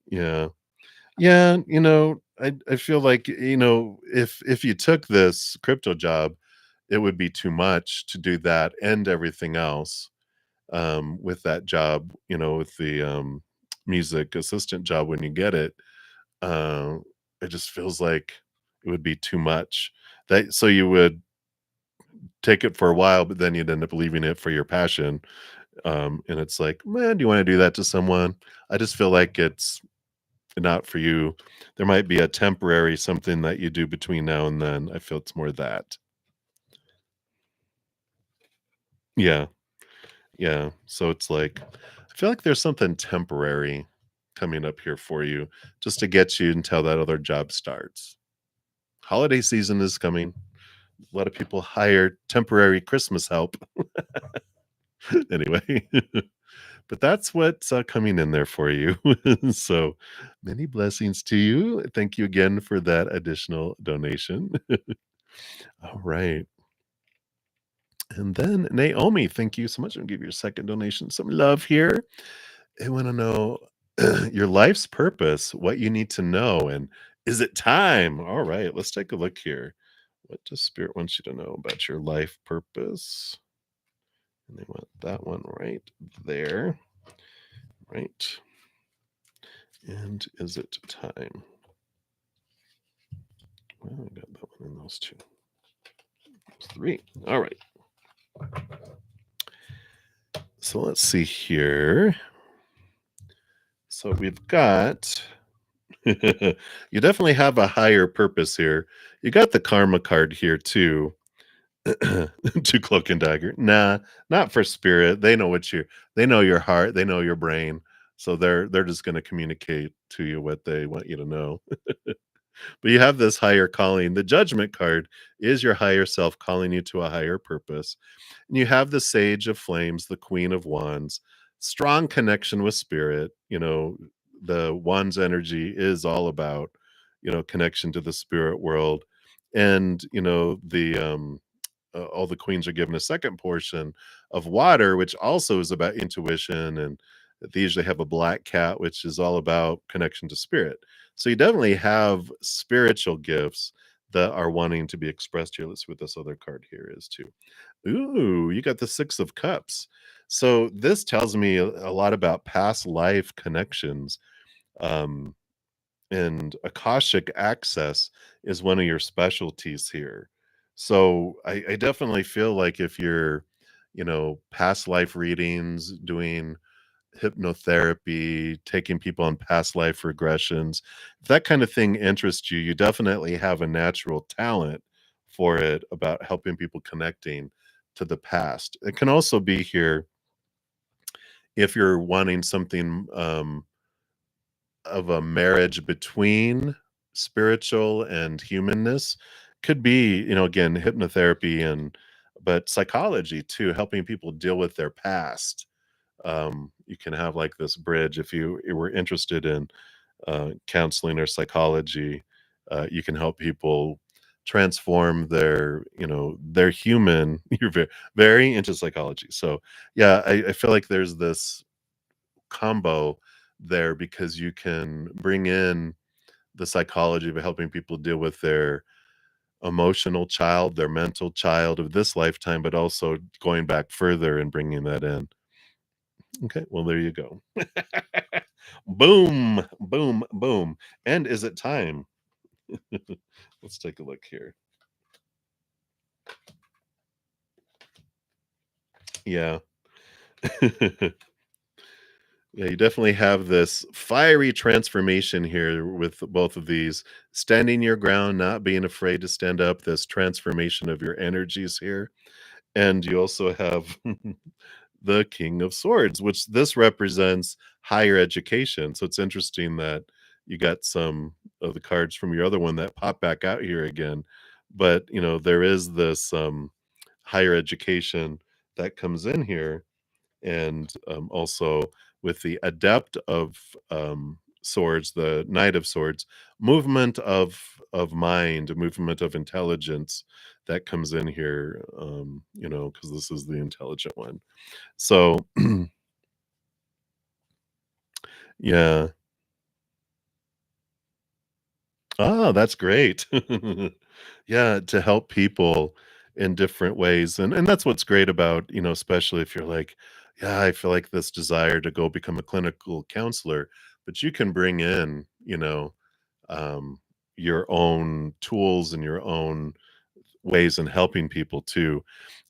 yeah. Yeah, I feel like, if you took this crypto job, it would be too much to do that and everything else, with that job, with the, music assistant job when you get it. Uh, it just feels like it would be too much. That so you would take it for a while, but then you'd end up leaving it for your passion, and it's like, "Man, do you wanna do that to someone?" I just feel like it's not for you. There might be a temporary something that you do between now and then. I feel it's more that. Yeah, yeah. So it's like, I feel like there's something temporary coming up here for you just to get you until that other job starts. Holiday season is coming. A lot of people hire temporary Christmas help. Anyway, but that's what's coming in there for you. So many blessings to you. Thank you again for that additional donation. All right. And then Naomi, thank you so much. I'll give you a second donation. Some love here. I want to know your life's purpose, what you need to know, and is it time? All right, let's take a look here. What does spirit want you to know about your life purpose? And they want that one right there. Right. And is it time? Well, I got that one in those two. Those three. All right. So let's see here. So we've got you definitely have a higher purpose here. You got the karma card here too. To cloak and dagger. Nah, not for spirit. They know your heart, they know your brain. So they're just gonna communicate to you what they want you to know. But you have this higher calling. The judgment card is your higher self calling you to a higher purpose. And you have the Sage of Flames, the Queen of Wands, strong connection with spirit. The Wands energy is all about, connection to the spirit world. And, all the queens are given a second portion of water, which also is about intuition. And they usually have a black cat, which is all about connection to spirit. So you definitely have spiritual gifts that are wanting to be expressed here. Let's see what this other card here is too. Ooh, you got the Six of Cups. So this tells me a lot about past life connections. Um, and Akashic access is one of your specialties here. So I definitely feel like if you're, past life readings, doing hypnotherapy, taking people on past life regressions, if that kind of thing interests you, you definitely have a natural talent for it about helping people connecting to the past. It can also be here if you're wanting something of a marriage between spiritual and humanness. Could be, again, hypnotherapy and but psychology too, helping people deal with their past. You can have like this bridge if you were interested in counseling or psychology. You can help people transform their human. You're very into psychology, so yeah, I feel like there's this combo there because you can bring in the psychology of helping people deal with their emotional child, their mental child of this lifetime, but also going back further and bringing that in. Okay, well, there you go. Boom, boom, boom. And is it time? Let's take a look here. Yeah. Yeah, you definitely have this fiery transformation here with both of these. Standing your ground, not being afraid to stand up, this transformation of your energies here. And you also have the King of Swords, which this represents higher education. So it's interesting that you got some of the cards from your other one that pop back out here again. But, there is this higher education that comes in here. And also with the Adept of Swords, the Knight of Swords, movement of mind, movement of intelligence that comes in here, because this is the intelligent one. So, yeah. Ah, that's great. Yeah, to help people in different ways, and that's what's great about, especially if you're like, "Yeah, I feel like this desire to go become a clinical counselor," but you can bring in, um, your own tools and your own ways in helping people too.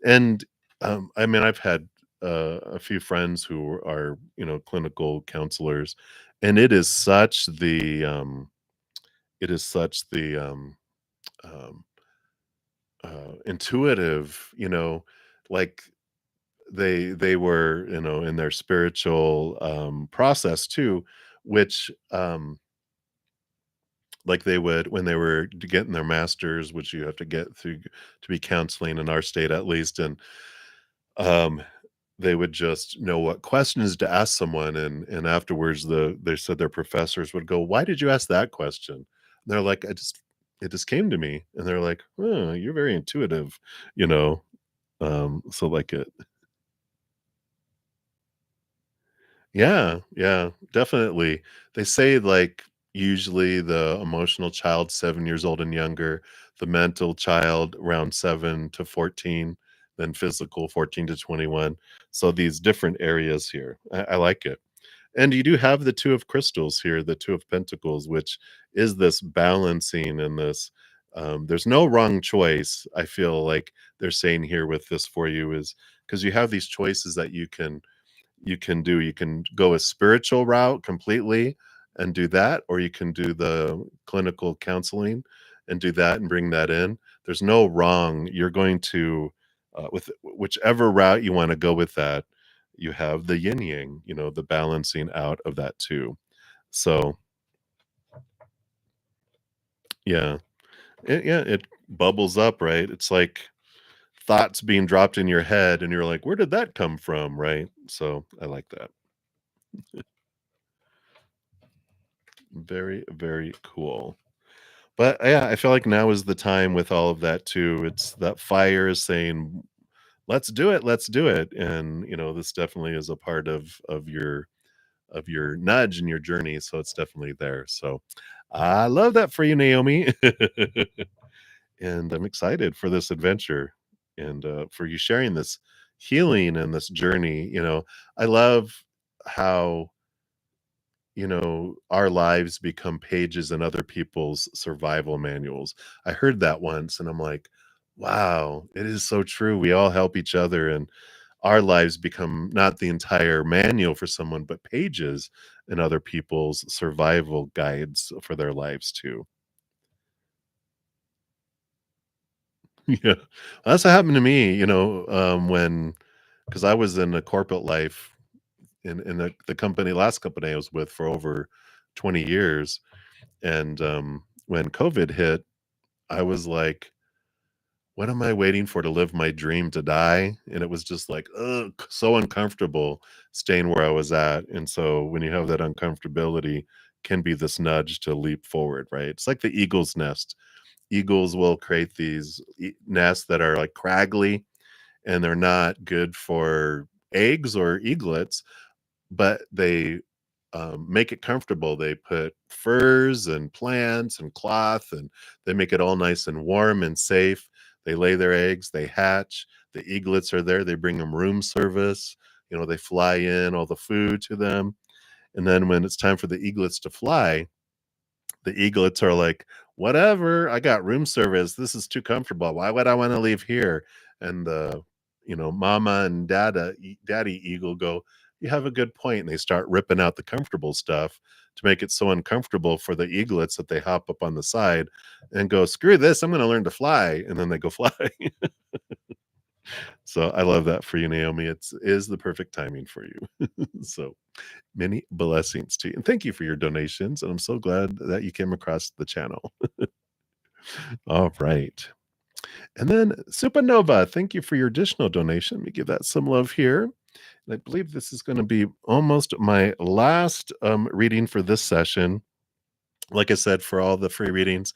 And, I mean, I've had, a few friends who are, clinical counselors, and it is such the, um, intuitive, like they were, in their spiritual, process too, which, like they would when they were getting their masters, which you have to get through to be counseling in our state at least, and, um, they would just know what questions to ask someone, and afterwards, they said their professors would go, "Why did you ask that question?" And they're like, it just came to me." And they're like, "Oh, you're very intuitive," you know? So, like, it Yeah, yeah, definitely. They say, like, usually the emotional child, 7 years old and younger, the mental child around 7 to 14, then physical 14 to 21. So these different areas here. I like it. And you do have the two of crystals here, the two of pentacles, which is this balancing and this there's no wrong choice. I feel like they're saying here with this for you is because you have these choices that you can do. You can go a spiritual route completely and do that, or you can do the clinical counseling and do that and bring that in. There's no wrong. You're going to, with whichever route you want to go with that, you have the yin yang, the balancing out of that too. So, yeah, it bubbles up, right? It's like thoughts being dropped in your head, and you're like, where did that come from, right? So, I like that. Very, very cool. But yeah, I feel like now is the time with all of that too. It's that fire is saying, let's do it. And this definitely is a part of your nudge and your journey. So it's definitely there. So I love that for you, Naomi. And I'm excited for this adventure and for you sharing this healing and this journey. I love how our lives become pages in other people's survival manuals. I heard that once and I'm like, wow, it is so true. We all help each other and our lives become not the entire manual for someone, but pages in other people's survival guides for their lives too. Yeah. That's what happened to me, when because I was in a corporate life in the company last company I was with for over 20 years. And, when COVID hit, I was like, "What am I waiting for to live my dream to die?" And it was just like, ugh, so uncomfortable staying where I was at, and so when you have that uncomfortability, can be this nudge to leap forward, right? It's like the eagle's nest. Eagles will create these nests that are, like, craggly, and they're not good for eggs or eaglets, but they make it comfortable. They put furs and plants and cloth, and they make it all nice and warm and safe. They lay their eggs, they hatch. The eaglets are there. They bring them room service. They fly in all the food to them. And then when it's time for the eaglets to fly, the eaglets are like, "Whatever, I got room service. This is too comfortable. Why would I want to leave here?" And the mama and daddy eagle go, "You have a good point." And they start ripping out the comfortable stuff to make it so uncomfortable for the eaglets that they hop up on the side and go, "Screw this, I'm gonna learn to fly." And then they go fly. So I love that for you, Naomi. It's is the perfect timing for you. So many blessings to you. And thank you for your donations. And I'm so glad that you came across the channel. All right. And then Supernova, thank you for your additional donation. Let me give that some love here. And I believe this is going to be almost my last reading for this session. Like I said, for all the free readings,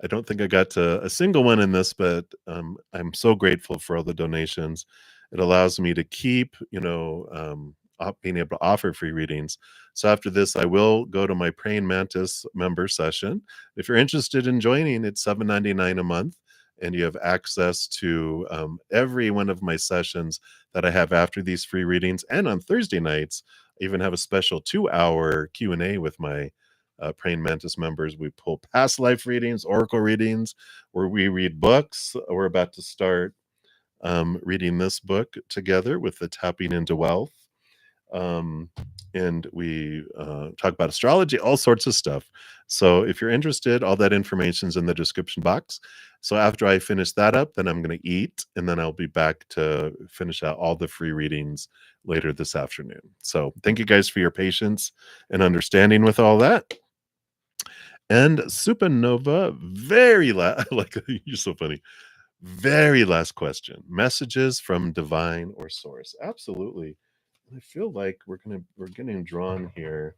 I don't think I got to a single one in this, but I'm so grateful for all the donations. It allows me to keep, being able to offer free readings. So after this, I will go to my Praying Mantis member session. If you're interested in joining, it's $7.99 a month, and you have access to every one of my sessions that I have after these free readings. And on Thursday nights, I even have a special 2-hour Q&A with my Praying Mantis members. We pull past life readings, oracle readings, where we read books. We're about to start reading this book together with the Tapping into Wealth. Um, and we talk about astrology, all sorts of stuff. So if you're interested, all that information's in the description box. So after I finish that up, then I'm going to eat, and then I'll be back to finish out all the free readings later this afternoon. So thank you guys for your patience and understanding with all that. And Supernova, like you're so funny. Very last question. Messages from divine or source. Absolutely. I feel like we're getting drawn here.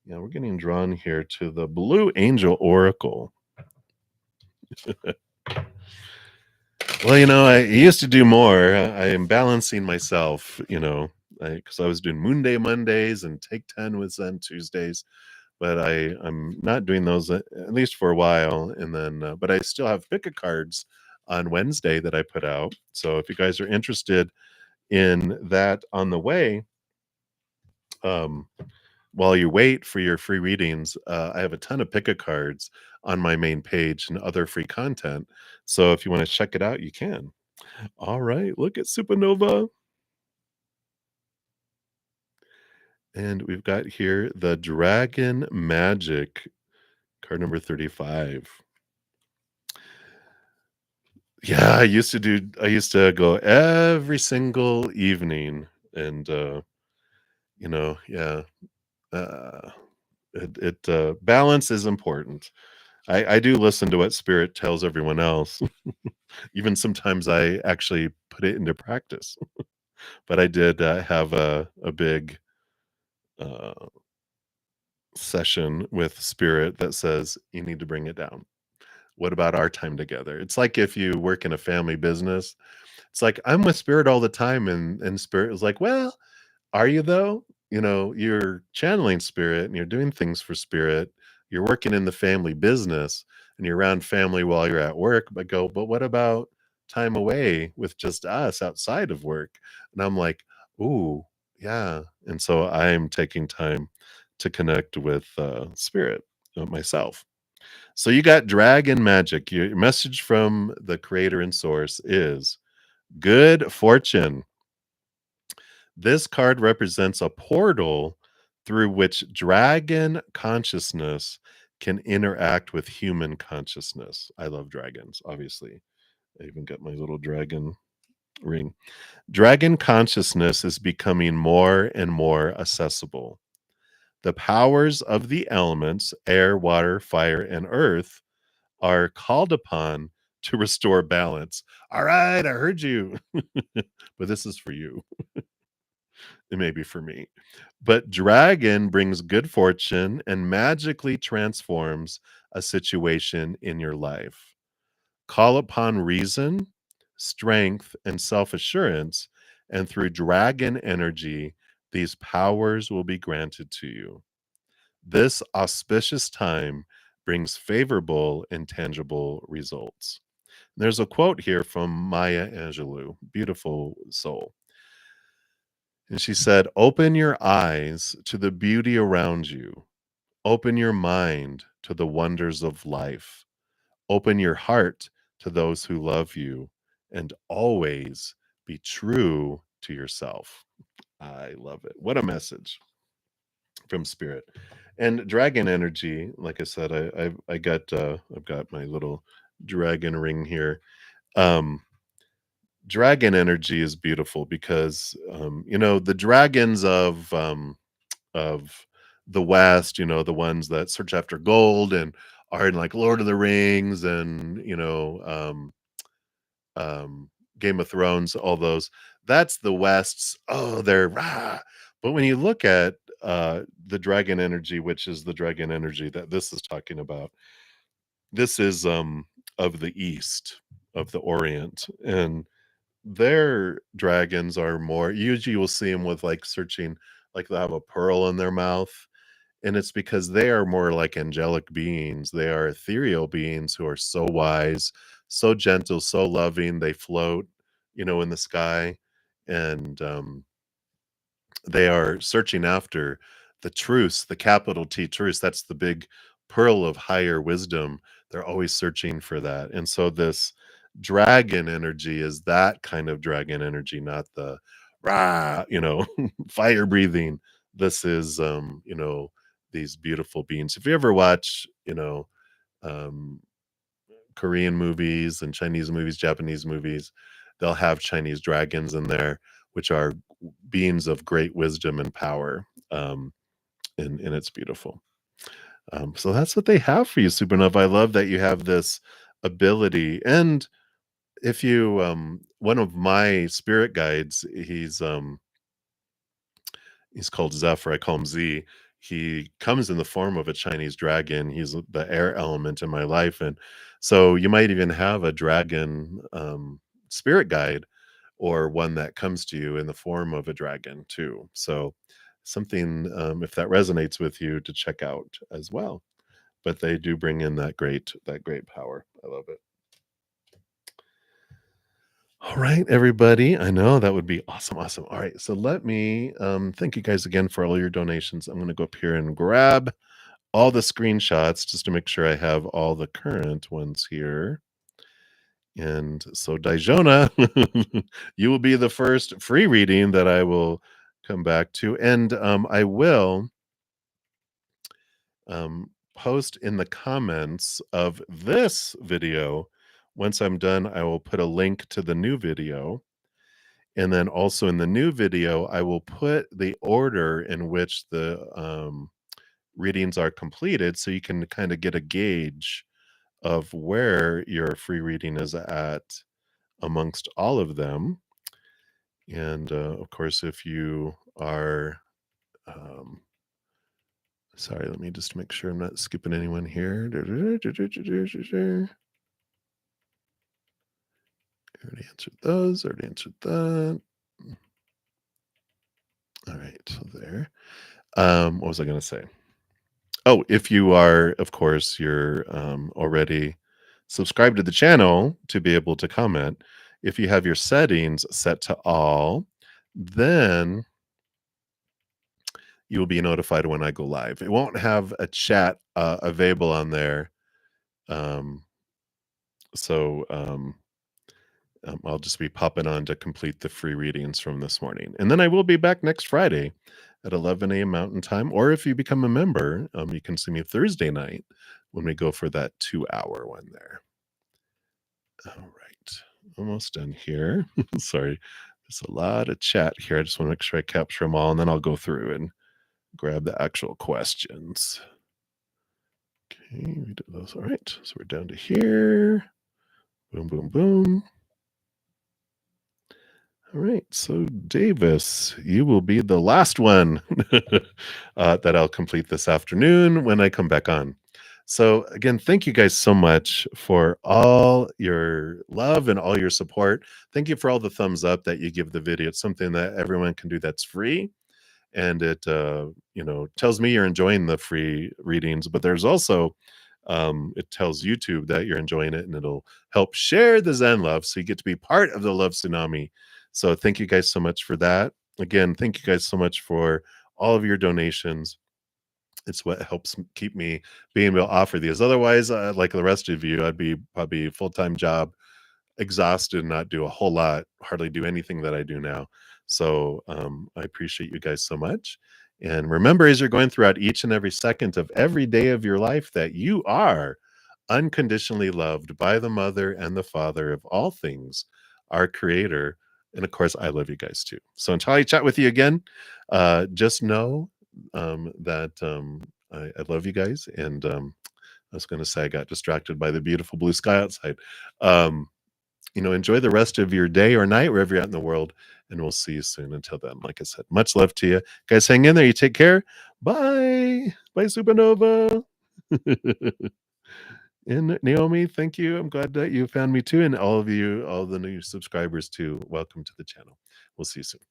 Yeah, we're getting drawn here to the Blue Angel Oracle. Well, I used to do more. I am balancing myself, because I was doing Moon Day Mondays and Take 10 with Zen Tuesdays. but I'm not doing those at least for a while, and then but I still have pick a cards on Wednesday that I put out. So if you guys are interested in that on the way, um, while you wait for your free readings, I have a ton of pick a cards on my main page and other free content. So if you want to check it out, you can. All right, look at Supernova. And we've got here the Dragon Magic, card number 35. Yeah, I used to go every single evening and yeah, uh balance is important. I do listen to what spirit tells everyone else. Even sometimes I actually put it into practice. But I did have a big uh session with spirit that says you need to bring it down. What about our time together? It's like if you work in a family business, it's like I'm with spirit all the time, and spirit is like, well, are you though? You're channeling spirit and you're doing things for spirit. You're working in the family business and you're around family while you're at work, but what about time away with just us outside of work? And I'm like, ooh, yeah. And so I'm taking time to connect with spirit myself. So you got dragon magic. Your message from the creator and source is good fortune. This card represents a portal through which dragon consciousness can interact with human consciousness. I love dragons, obviously. I even got my little dragon ring. Dragon consciousness is becoming more and more accessible. The powers of the elements, air, water, fire, and earth, are called upon to restore balance. All right, I heard you. But this is for you. It may be for me. But dragon brings good fortune and magically transforms a situation in your life. Call upon reason, strength, and self assurance, and through dragon energy, these powers will be granted to you. This auspicious time brings favorable and tangible results. There's a quote here from Maya Angelou, beautiful soul. And she said, open your eyes to the beauty around you. Open your mind to the wonders of life. Open your heart to those who love you. And always be true to yourself. I love it. What a message from spirit. And dragon energy, like I said, I've got my little dragon ring here. Um, Dragon energy is beautiful because the dragons of the West, the ones that search after gold and are in like Lord of the Rings and Game of Thrones, all those. That's the West's. Oh, they're rah. But when you look at the dragon energy, which is the dragon energy that this is talking about, this is of the East, of the Orient, and their dragons are more usually you'll see them with, like, searching like, they'll have a pearl in their mouth, and it's because they are more like angelic beings. They are ethereal beings who are so wise, so gentle, so loving, they float, in the sky, and, they are searching after the truths, the capital T truths. That's the big pearl of higher wisdom. They're always searching for that. And so this dragon energy is that kind of dragon energy, not the rah, fire breathing. This is these beautiful beings. If you ever watch, um Korean movies and Chinese movies, Japanese movies, they'll have Chinese dragons in there, which are beings of great wisdom and power. And it's beautiful. So that's what they have for you, Supernova. I love that you have this ability. And if you, one of my spirit guides, he's called Zephyr. I call him Z. He comes in the form of a Chinese dragon. He's the air element in my life, and so you might even have a dragon spirit guide, or one that comes to you in the form of a dragon too. So something, if that resonates with you, to check out as well. But they do bring in that great power. I love it. All right, everybody. I know that would be awesome, awesome. All right, so let me thank you guys again for all your donations. I'm going to go up here and grab all the screenshots just to make sure I have all the current ones here. And so, Dijona, you will be the first free reading that I will come back to, and I will post in the comments of this video. Once I'm done, I will put a link to the new video. And then also in the new video, I will put the order in which the readings are completed so you can kind of get a gauge of where your free reading is at amongst all of them. And of course, if you are, sorry, let me just make sure I'm not skipping anyone here. Already answered those, already answered that. All right, so there. What was I going to say? Oh, if you are, of course, you're already subscribed to the channel to be able to comment. If you have your settings set to all, then you will be notified when I go live. It won't have a chat available on there. Um, so I'll just be popping on to complete the free readings from this morning. And then I will be back next Friday at 11 a.m. Mountain Time. Or if you become a member, you can see me Thursday night when we go for that 2-hour one there. All right. Almost done here. Sorry. There's a lot of chat here. I just want to make sure I capture them all, and then I'll go through and grab the actual questions. Okay, we did those. All right. So we're down to here. Boom, boom, boom. All right, so Davis, you will be the last one that I'll complete this afternoon when I come back on. So again, thank you guys so much for all your love and all your support. Thank you for all the thumbs up that you give the video. It's something that everyone can do that's free, and it tells me you're enjoying the free readings. But there's also it tells YouTube that you're enjoying it, and it'll help share the Zen love, so you get to be part of the Love Tsunami. So thank you guys so much for that. Again, thank you guys so much for all of your donations. It's what helps keep me being able to offer these. Otherwise, like the rest of you, I'd be probably full-time job, exhausted, not do a whole lot, hardly do anything that I do now. So I appreciate you guys so much. And remember, as you're going throughout each and every second of every day of your life, that you are unconditionally loved by the mother and the father of all things, our creator. And of course, I love you guys too. So until I chat with you again, just know that I love you guys. And I was going to say I got distracted by the beautiful blue sky outside. Enjoy the rest of your day or night, wherever you're at in the world, and we'll see you soon. Until then, like I said, much love to you. Guys, hang in there. You take care. Bye. Bye, Supernova. And Naomi, thank you. I'm glad that you found me too. And all of you, all the new subscribers too, welcome to the channel. We'll see you soon.